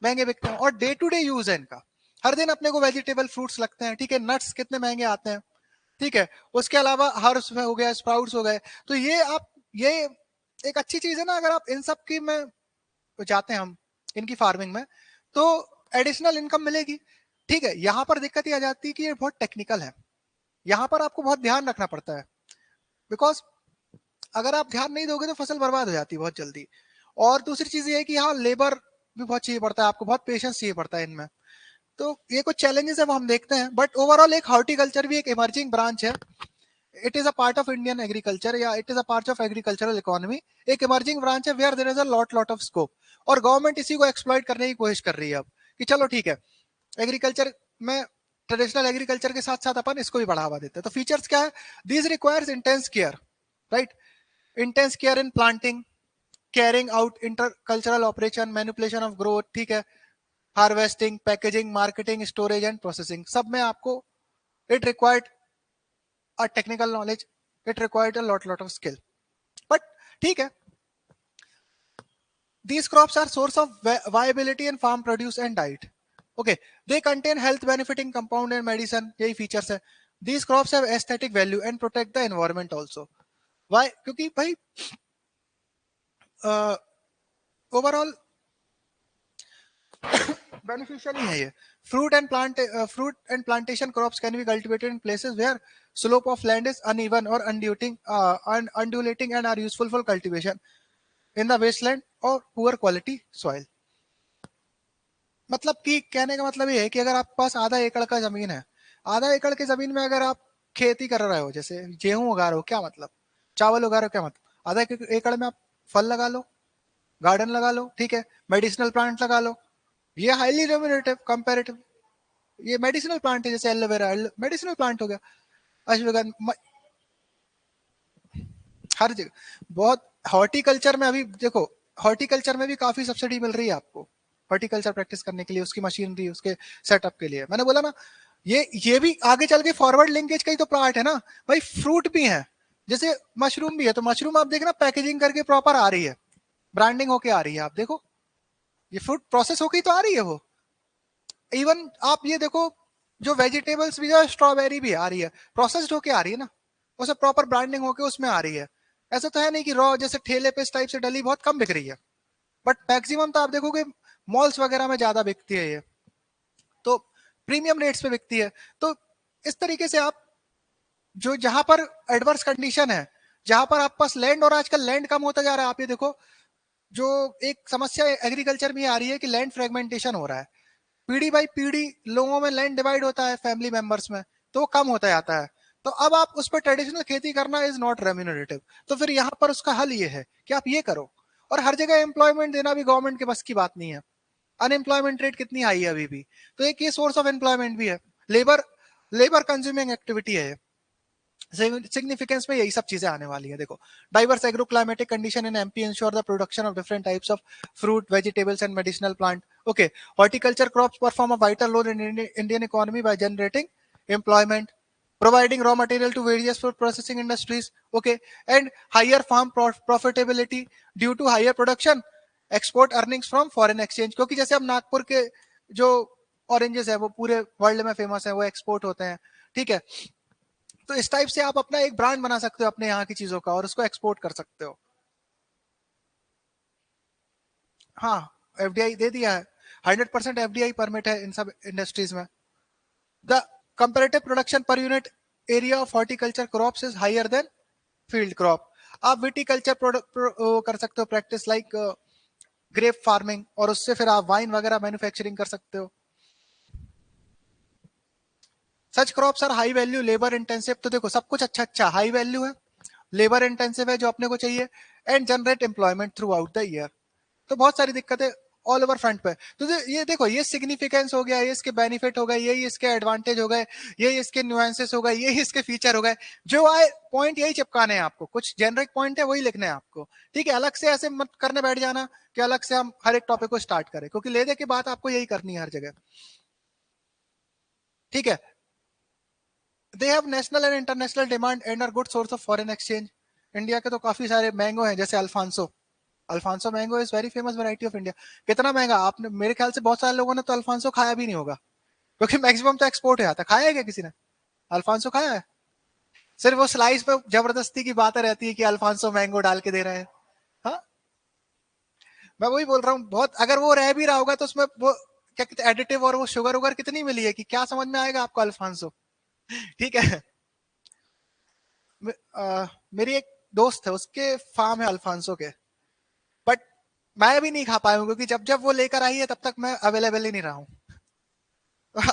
महंगे बिकते हैं, और डे टू डे यूज है इनका। हर दिन अपने को वेजिटेबल फ्रूट्स लगते हैं, ठीक है, नट्स कितने महंगे आते हैं, ठीक है, उसके अलावा हर्ब्स में हो गया, स्प्राउट्स हो गए। तो ये आप, ये एक अच्छी चीज है ना, अगर आप इन सब की में जाते हैं हम, इनकी फार्मिंग में, तो एडिशनल इनकम मिलेगी। ठीक है, यहाँ पर दिक्कत ये आ जाती है कि ये बहुत टेक्निकल है, यहाँ पर आपको बहुत ध्यान रखना पड़ता है, बिकॉज अगर आप ध्यान नहीं दोगे तो फसल बर्बाद हो जाती है बहुत जल्दी। और दूसरी चीज ये है कि यहाँ लेबर भी बहुत चाहिए पड़ता है, आपको बहुत पेशेंस चाहिए पड़ता है इनमें। तो ये कुछ चैलेंजेस है वो हम देखते हैं, बट ओवरऑल एक हॉर्टिकल्चर भी एक इमर्जिंग ब्रांच है। It is a part of Indian agriculture, या it is a part of agricultural economy. एक इमर्जिंग ब्रांच है where there is a lot of scope, और गवर्नमेंट इसी को एक्सप्लॉइट करने की कोशिश कर रही है अब, कि चलो ठीक है, एग्रीकल्चर में ट्रेडिशनल एग्रीकल्चर के साथ साथ अपन इसको भी बढ़ावा देते हैं। तो फीचर्स क्या है? These requires intense care, right, intense care in planting, carrying out intercultural operation, manipulation of growth, ठीक है, harvesting, packaging, marketing, storage and processing, सब में आपको it required a technical knowledge, it required a lot of skill, but ठीक है। These crops are source of viability in farm produce and diet. Okay, they contain health benefiting compound and medicine, यही features है। These crops have aesthetic value and protect the environment also. Why? क्योंकि भाई overall beneficial ही है ये। fruit and plantation crops can be cultivated in places where slope of land is uneven or undulating and are useful for cultivation in the wasteland or poor quality soil. मतलब कि कहने का मतलब ये है कि अगर आपके पास आधा एकड़ का जमीन है, आधा एकड़ की जमीन में अगर आप खेती कर रहे हो, जैसे गेहूं उगा रहे हो, क्या मतलब, चावल उगा रहे हो, क्या मतलब, आधा एकड़ में आप फल लगा लो, गार्डन लगा लो, ठीक है, मेडिसिनल प्लांट लगा लो, ये हाईली रेम्यूनरेटिव कंपेरेटिव। ये मेडिसिनल प्लांट है, जैसे एलोवेरा मेडिसिनल प्लांट हो गया, अश्वगंधा, हर जगह बहुत। हॉर्टिकल्चर में अभी देखो, हॉर्टिकल्चर में भी काफी सब्सिडी मिल रही है आपको हॉर्टिकल्चर प्रैक्टिस करने के लिए, उसकी मशीनरी, उसके सेटअप के लिए। मैंने बोला ना, ये भी आगे चल के फॉरवर्ड लिंकेज का ही तो पार्ट है ना भाई। फ्रूट भी है, जैसे मशरूम भी है, तो मशरूम आप देखना पैकेजिंग करके प्रॉपर आ रही है, ब्रांडिंग होके आ रही है, आप देखो ये फ्रूट प्रोसेस होके तो आ रही है वो। इवन आप ये देखो, जो वेजिटेबल्स भी है, स्ट्रॉबेरी भी आ रही है, प्रोसेस्ड होके आ रही है ना, उसे प्रॉपर ब्रांडिंग होके उसमें आ रही है। ऐसा तो है नहीं कि रॉ जैसे ठेले पे इस टाइप से डली बहुत कम बिक रही है, बट मैक्सिमम तो आप देखोगे मॉल्स वगैरह में ज्यादा बिकती है ये, तो प्रीमियम रेट्स पे बिकती है। तो इस तरीके से आप, जो जहां पर एडवर्स कंडीशन है, जहां पर आपके पास लैंड, और आजकल लैंड कम होता जा रहा है, आप ये देखो, जो एक समस्या एग्रीकल्चर में आ रही है कि लैंड फ्रेगमेंटेशन हो रहा है। पीढ़ी बाई पीढ़ी लोगों में लैंड डिवाइड होता है फैमिली मेंबर्स में, तो वो कम होता जाता है। तो अब आप उस पर ट्रेडिशनल खेती करना इज नॉट रेम्यूनरेटिव। तो फिर यहाँ पर उसका हल ये है कि आप ये करो। और हर जगह एम्प्लॉयमेंट देना भी गवर्नमेंट के बस की बात नहीं है। अनएम्प्लॉयमेंट रेट कितनी हाई है अभी भी, तो एक ये सोर्स ऑफ एम्प्लॉयमेंट भी है। लेबर लेबर कंज्यूमिंग एक्टिविटी है। सिग्निफिकेंस में यही सब चीजें आने वाली है। देखो, diverse agro climatic condition in MP ensure the production of different types of fruit, vegetables and medicinal plant. Okay, horticulture crops perform a vital role in Indian economy by generating employment, providing raw material to various food processing industries. Okay, and higher farm profitability due to higher production, export earnings from foreign exchange। क्योंकि जैसे हम नागपुर के जो oranges है वो पूरे world में famous है, वो एक्सपोर्ट होते हैं। ठीक है, तो इस टाइप से आप अपना एक ब्रांड बना सकते हो अपने यहाँ की चीजों का और उसको एक्सपोर्ट कर सकते हो। हाँ, एफडीआई दे दिया है, 100% एफडीआई परमिट है इन सब इंडस्ट्रीज में। The comparative production per unit area of horticulture crops is higher than field crop. आप विटीकल्चर कर सकते हो प्रैक्टिस, लाइक ग्रेप फार्मिंग, और उससे फिर आप वाइन वगैरह मैन्युफैक्चरिंग कर सकते हो। Such crops are high value labour intensive. तो देखो, सब कुछ अच्छा अच्छा हाई वैल्यू है, लेबर इंटेंसिव है जो अपने को चाहिए, and generate employment throughout the year. तो बहुत सारी दिक्कतें ऑल ओवर फ्रंट पे। तो ये देखो, ये सिग्निफिकेंस हो गया, ये इसके बेनिफिट हो गए, यही इसके एडवांटेज हो गए, यही इसके न्यूएंसेस हो गए, यही इसके फीचर हो गए। जो आए पॉइंट यही चिपकाने हैं आपको, कुछ जेनरिक पॉइंट है वही लिखने हैं आपको। ठीक है, अलग से ऐसे मत करने बैठ जाना कि अलग से हम हर एक टॉपिक को स्टार्ट करें, क्योंकि ले दे के बात आपको यही करनी है हर जगह। ठीक है, they have national and international demand and are good source of foreign exchange. India के तो काफी सारे मैंगो हैं, जैसे Alphonso. Alphonso mango is very famous variety of India. कितना महंगा, आपने मेरे ख्याल से बहुत सारे लोगों ने तो अल्फांसो खाया भी नहीं होगा, क्योंकि मैक्सिमम तो एक्सपोर्ट हो जाता है। खाया है क्या किसी ने अल्फांसो? खाया है? सिर्फ वो स्लाइस पे जबरदस्ती की बातें रहती है कि अल्फांसो मैंगो डाल के दे रहे हैं। हाँ, मैं वही बोल रहा हूँ, बहुत अगर वो रह भी रहा होगा तो उसमें वो क्या कहते हैं एडिटिव और वो शुगर उगर कितनी मिली है कि क्या समझ में आएगा आपको अल्फांसो। ठीक है। मेरी एक दोस्त है, उसके फार्म है अल्फांसो के, बट मैं भी नहीं खा पाया हूँ, क्योंकि जब जब वो लेकर आई है तब तक मैं अवेलेबल ही नहीं रहा हूँ।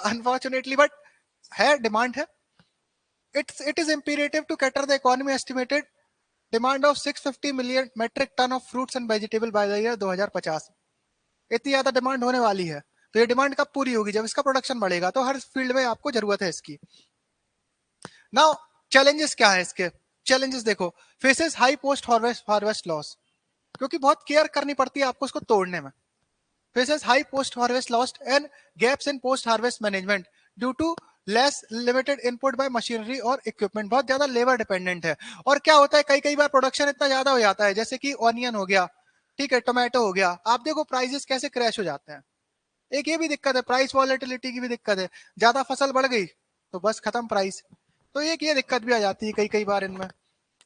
अनफॉर्चुनेटली, बट है, डिमांड है। It is imperative to cater the economy estimated demand of 650 million metric ton of fruits and vegetable by the year 2050। इतनी ज्यादा डिमांड होने वाली है, तो ये डिमांड कब पूरी होगी? जब इसका प्रोडक्शन बढ़ेगा। तो हर फील्ड में आपको जरूरत है इसकी। नाउ, चैलेंजेस क्या है इसके? चैलेंजेस देखो, faces high post harvest loss, क्योंकि बहुत केयर करनी पड़ती है आपको उसको तोड़ने में। faces high post harvest loss and gaps in post harvest management due to less limited input bye machinery और इक्विपमेंट। बहुत ज्यादा लेबर डिपेंडेंट है। और क्या होता है, कई कई बार प्रोडक्शन इतना ज्यादा हो जाता है, जैसे कि ऑनियन हो गया, ठीक है, टोमेटो हो गया, आप देखो प्राइसेस कैसे क्रैश हो जाते हैं। एक ये भी दिक्कत है, प्राइस वॉलेटिलिटी की भी दिक्कत है। ज्यादा फसल बढ़ गई तो बस खत्म प्राइस। तो एक ये दिक्कत भी आ जाती है कई कई बार इनमें।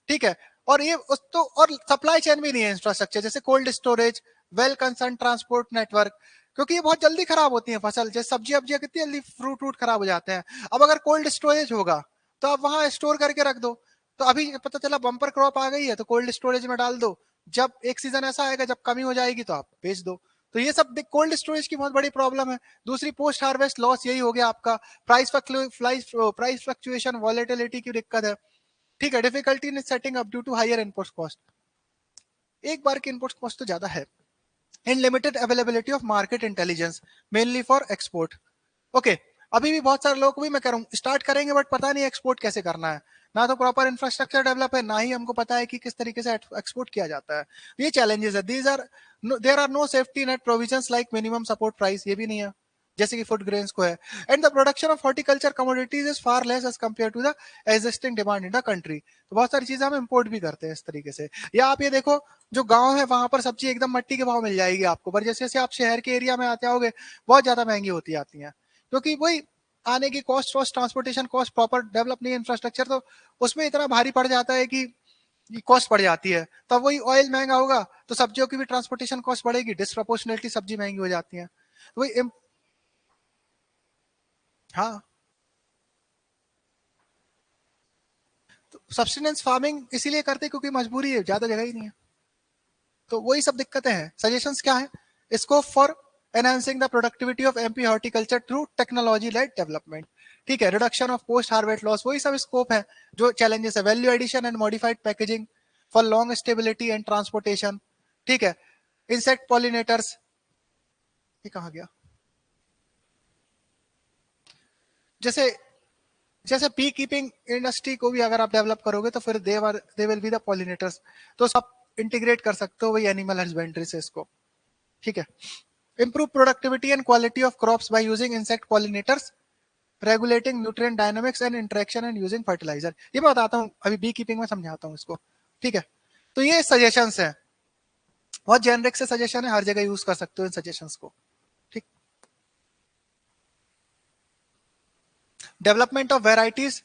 ठीक है, और ये उस तो और सप्लाई चेन भी नहीं है इंफ्रास्ट्रक्चर, जैसे cold storage, well concern transport network, क्योंकि ये बहुत जल्दी खराब होती है फसल। जैसे सब्जी अब्जियां कितनी जल्दी फ्रूट व्रूट खराब हो जाते हैं। अब अगर कोल्ड स्टोरेज होगा तो आप वहां स्टोर करके रख दो। तो अभी पता चला बम्पर क्रॉप आ गई है तो कोल्ड स्टोरेज में डाल दो, जब एक सीजन ऐसा आएगा जब कमी हो जाएगी तो आप बेच दो। तो ये सब कोल्ड स्टोरेज की बहुत बड़ी प्रॉब्लम है। दूसरी, पोस्ट हार्वेस्ट लॉस, यही हो गया आपका। प्राइस फ्लक्चुएशन, वॉलेटिलिटी की दिक्कत है। ठीक है, difficulty in setting up due to higher input cost. एक बार की इनपुट कॉस्ट तो ज्यादा है। In limited availability of market intelligence mainly for export. Okay, अभी भी बहुत सारे लोग को भी मैं कह रहा हूँ स्टार्ट करेंगे, बट पता नहीं एक्सपोर्ट कैसे करना है। ना तो प्रॉपर इंफ्रास्ट्रक्चर डेवलप है, ना ही हमको पता है कि किस तरीके से एक्सपोर्ट किया जाता है। ये चैलेंजेस है। These are there are no safety net provisions like minimum support price, ये भी नहीं है जैसे कि फूड ग्रेन्स को है। And the production of horticulture commodities is far less as compare to the existing demand in the country. तो बहुत सारी चीजें हम इम्पोर्ट भी करते हैं इस तरीके से। या आप ये देखो, जो गांव है वहां पर सब्जी एकदम मट्टी के भाव मिल जाएगी आपको, पर जैसे जैसे आप शहर के एरिया में आते आओगे बहुत ज्यादा महंगी होती आती है, क्योंकि वही आने की कॉस्ट वॉस्ट, ट्रांसपोर्टेशन कॉस्ट, प्रॉपर डेवलप नहीं है इंफ्रास्ट्रक्चर, तो उसमें इतना भारी पड़ जाता है कि कॉस्ट बढ़ जाती है। तब वही ऑयल महंगा होगा तो सब्जियों की भी ट्रांसपोर्टेशन कॉस्ट बढ़ेगी, डिस्प्रोपोर्शनेटली सब्जी महंगी हो जाती है। तो वही हाँ, तो सब्सिडेंस फार्मिंग इसीलिए करते हैं क्योंकि मजबूरी है, ज्यादा जगह ही नहीं है। तो वही सब दिक्कतें हैं। सजेशंस क्या है? Scope for enhancing the productivity of MP horticulture through technology led development. ठीक है, reduction of post harvest loss, वही सब स्कोप है जो चैलेंजेस है। Value addition and modified packaging for long stability and transportation. ठीक है, इंसेक्ट पॉलिनेटर्स, ये कहाँ गया, जैसे जैसे बी कीपिंग इंडस्ट्री को भी अगर आप डेवलप करोगे तो फिर they will be the pollinators, तो सब इंटीग्रेट कर सकते हो वही एनिमल हस्बेंड्री से इसको। ठीक है, improve productivity and quality of crops by using insect pollinators, regulating nutrient dynamics and interaction and using fertilizer। ये मैं बताता हूँ अभी, बी कीपिंग में समझाता हूँ इसको। ठीक है, तो ये सजेशंस है, बहुत जेनरिक से सजेशन है, हर जगह यूज कर सकते हो इन सजेशंस को। ठीक, development of varieties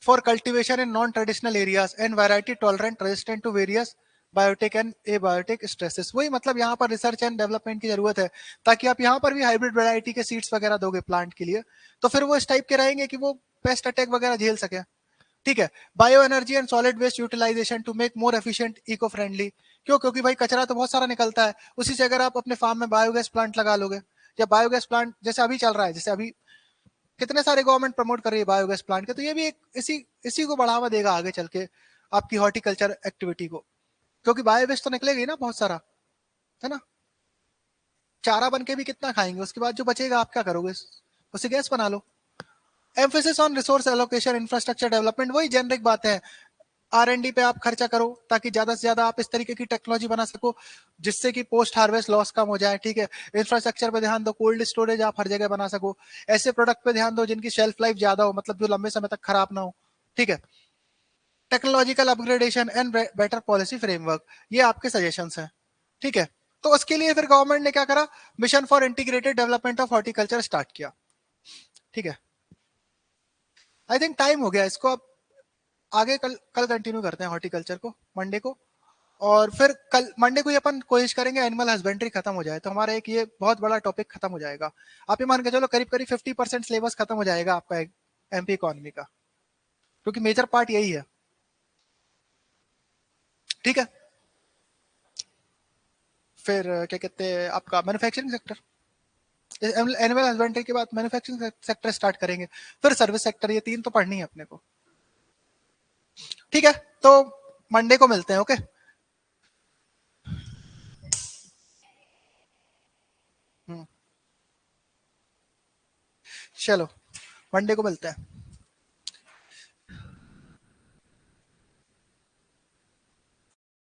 for cultivation in non-traditional areas and variety tolerant resistant to various biotic and abiotic stresses. वही मतलब यहाँ पर रिसर्च एंड डेवलपमेंट की जरूरत है, ताकि आप यहाँ पर भी हाइब्रिड वैरायटी के सीड्स वगैरह दोगे प्लांट के लिए, तो फिर वो इस टाइप के रहेंगे कि वो पेस्ट अटैक वगैरह झेल सके। ठीक है, bio energy and solid waste utilisation to make more efficient eco friendly. क्यों? क्योंकि भाई कचरा तो बहुत सारा निकलता है, उसी से अगर आप अपने फार्म में बायोगैस प्लांट लगा लोगे, या बायोगैस प्लांट जैसे अभी चल रहा है, जैसे अभी कितने सारे गवर्नमेंट प्रमोट कर रही है बायोगैस प्लांट के, तो ये भी एक इसी इसी को बढ़ावा देगा आगे चल के आपकी हॉर्टिकल्चर एक्टिविटी को, क्योंकि बायोगैस तो निकलेगी ना बहुत सारा, है ना। चारा बन के भी कितना खाएंगे, उसके बाद जो बचेगा आप क्या करोगे, उसे गैस बना लो। Emphasis on resource allocation infrastructure development, वही जेनरिक बात है, R&D पे आप खर्चा करो ताकि ज्यादा से ज्यादा आप इस तरीके की टेक्नोलॉजी बना सको जिससे कि पोस्ट हार्वेस्ट लॉस कम हो जाए। ठीक है, इंफ्रास्ट्रक्चर पे ध्यान दो, कोल्ड स्टोरेज आप हर जगह बना सको, ऐसे प्रोडक्ट पे ध्यान दो जिनकी शेल्फ लाइफ ज्यादा हो, मतलब जो लंबे समय तक खराब ना हो। ठीक है, technological upgradation and better policy framework, ये आपके सजेशंस हैं। ठीक है, तो उसके लिए फिर गवर्नमेंट ने क्या करा, mission for integrated development of horticulture start किया। ठीक है, आई थिंक टाइम हो गया इसको, अब आगे कल कल कंटिन्यू करते हैं हॉर्टिकल्चर को मंडे को, और फिर कल मंडे को ही अपन कोशिश करेंगे एनिमल हस्बेंड्री खत्म हो जाए, तो हमारा एक ये बहुत बड़ा टॉपिक खत्म हो जाएगा। आप ये मान के चलो करीब करीब 50% सिलेबस खत्म हो जाएगा आपका एमपी इकोनॉमी का, क्योंकि मेजर पार्ट यही है। ठीक है, फिर क्या कहते हैं आपका मैन्युफैक्चरिंग सेक्टर, एनिमल हस्बेंड्री के बाद मैन्युफैक्चरिंग सेक्टर स्टार्ट करेंगे, फिर सर्विस सेक्टर, ये तीन तो पढ़नी है अपने को। ठीक है, तो मंडे को मिलते हैं। ओके, चलो मंडे को मिलते हैं।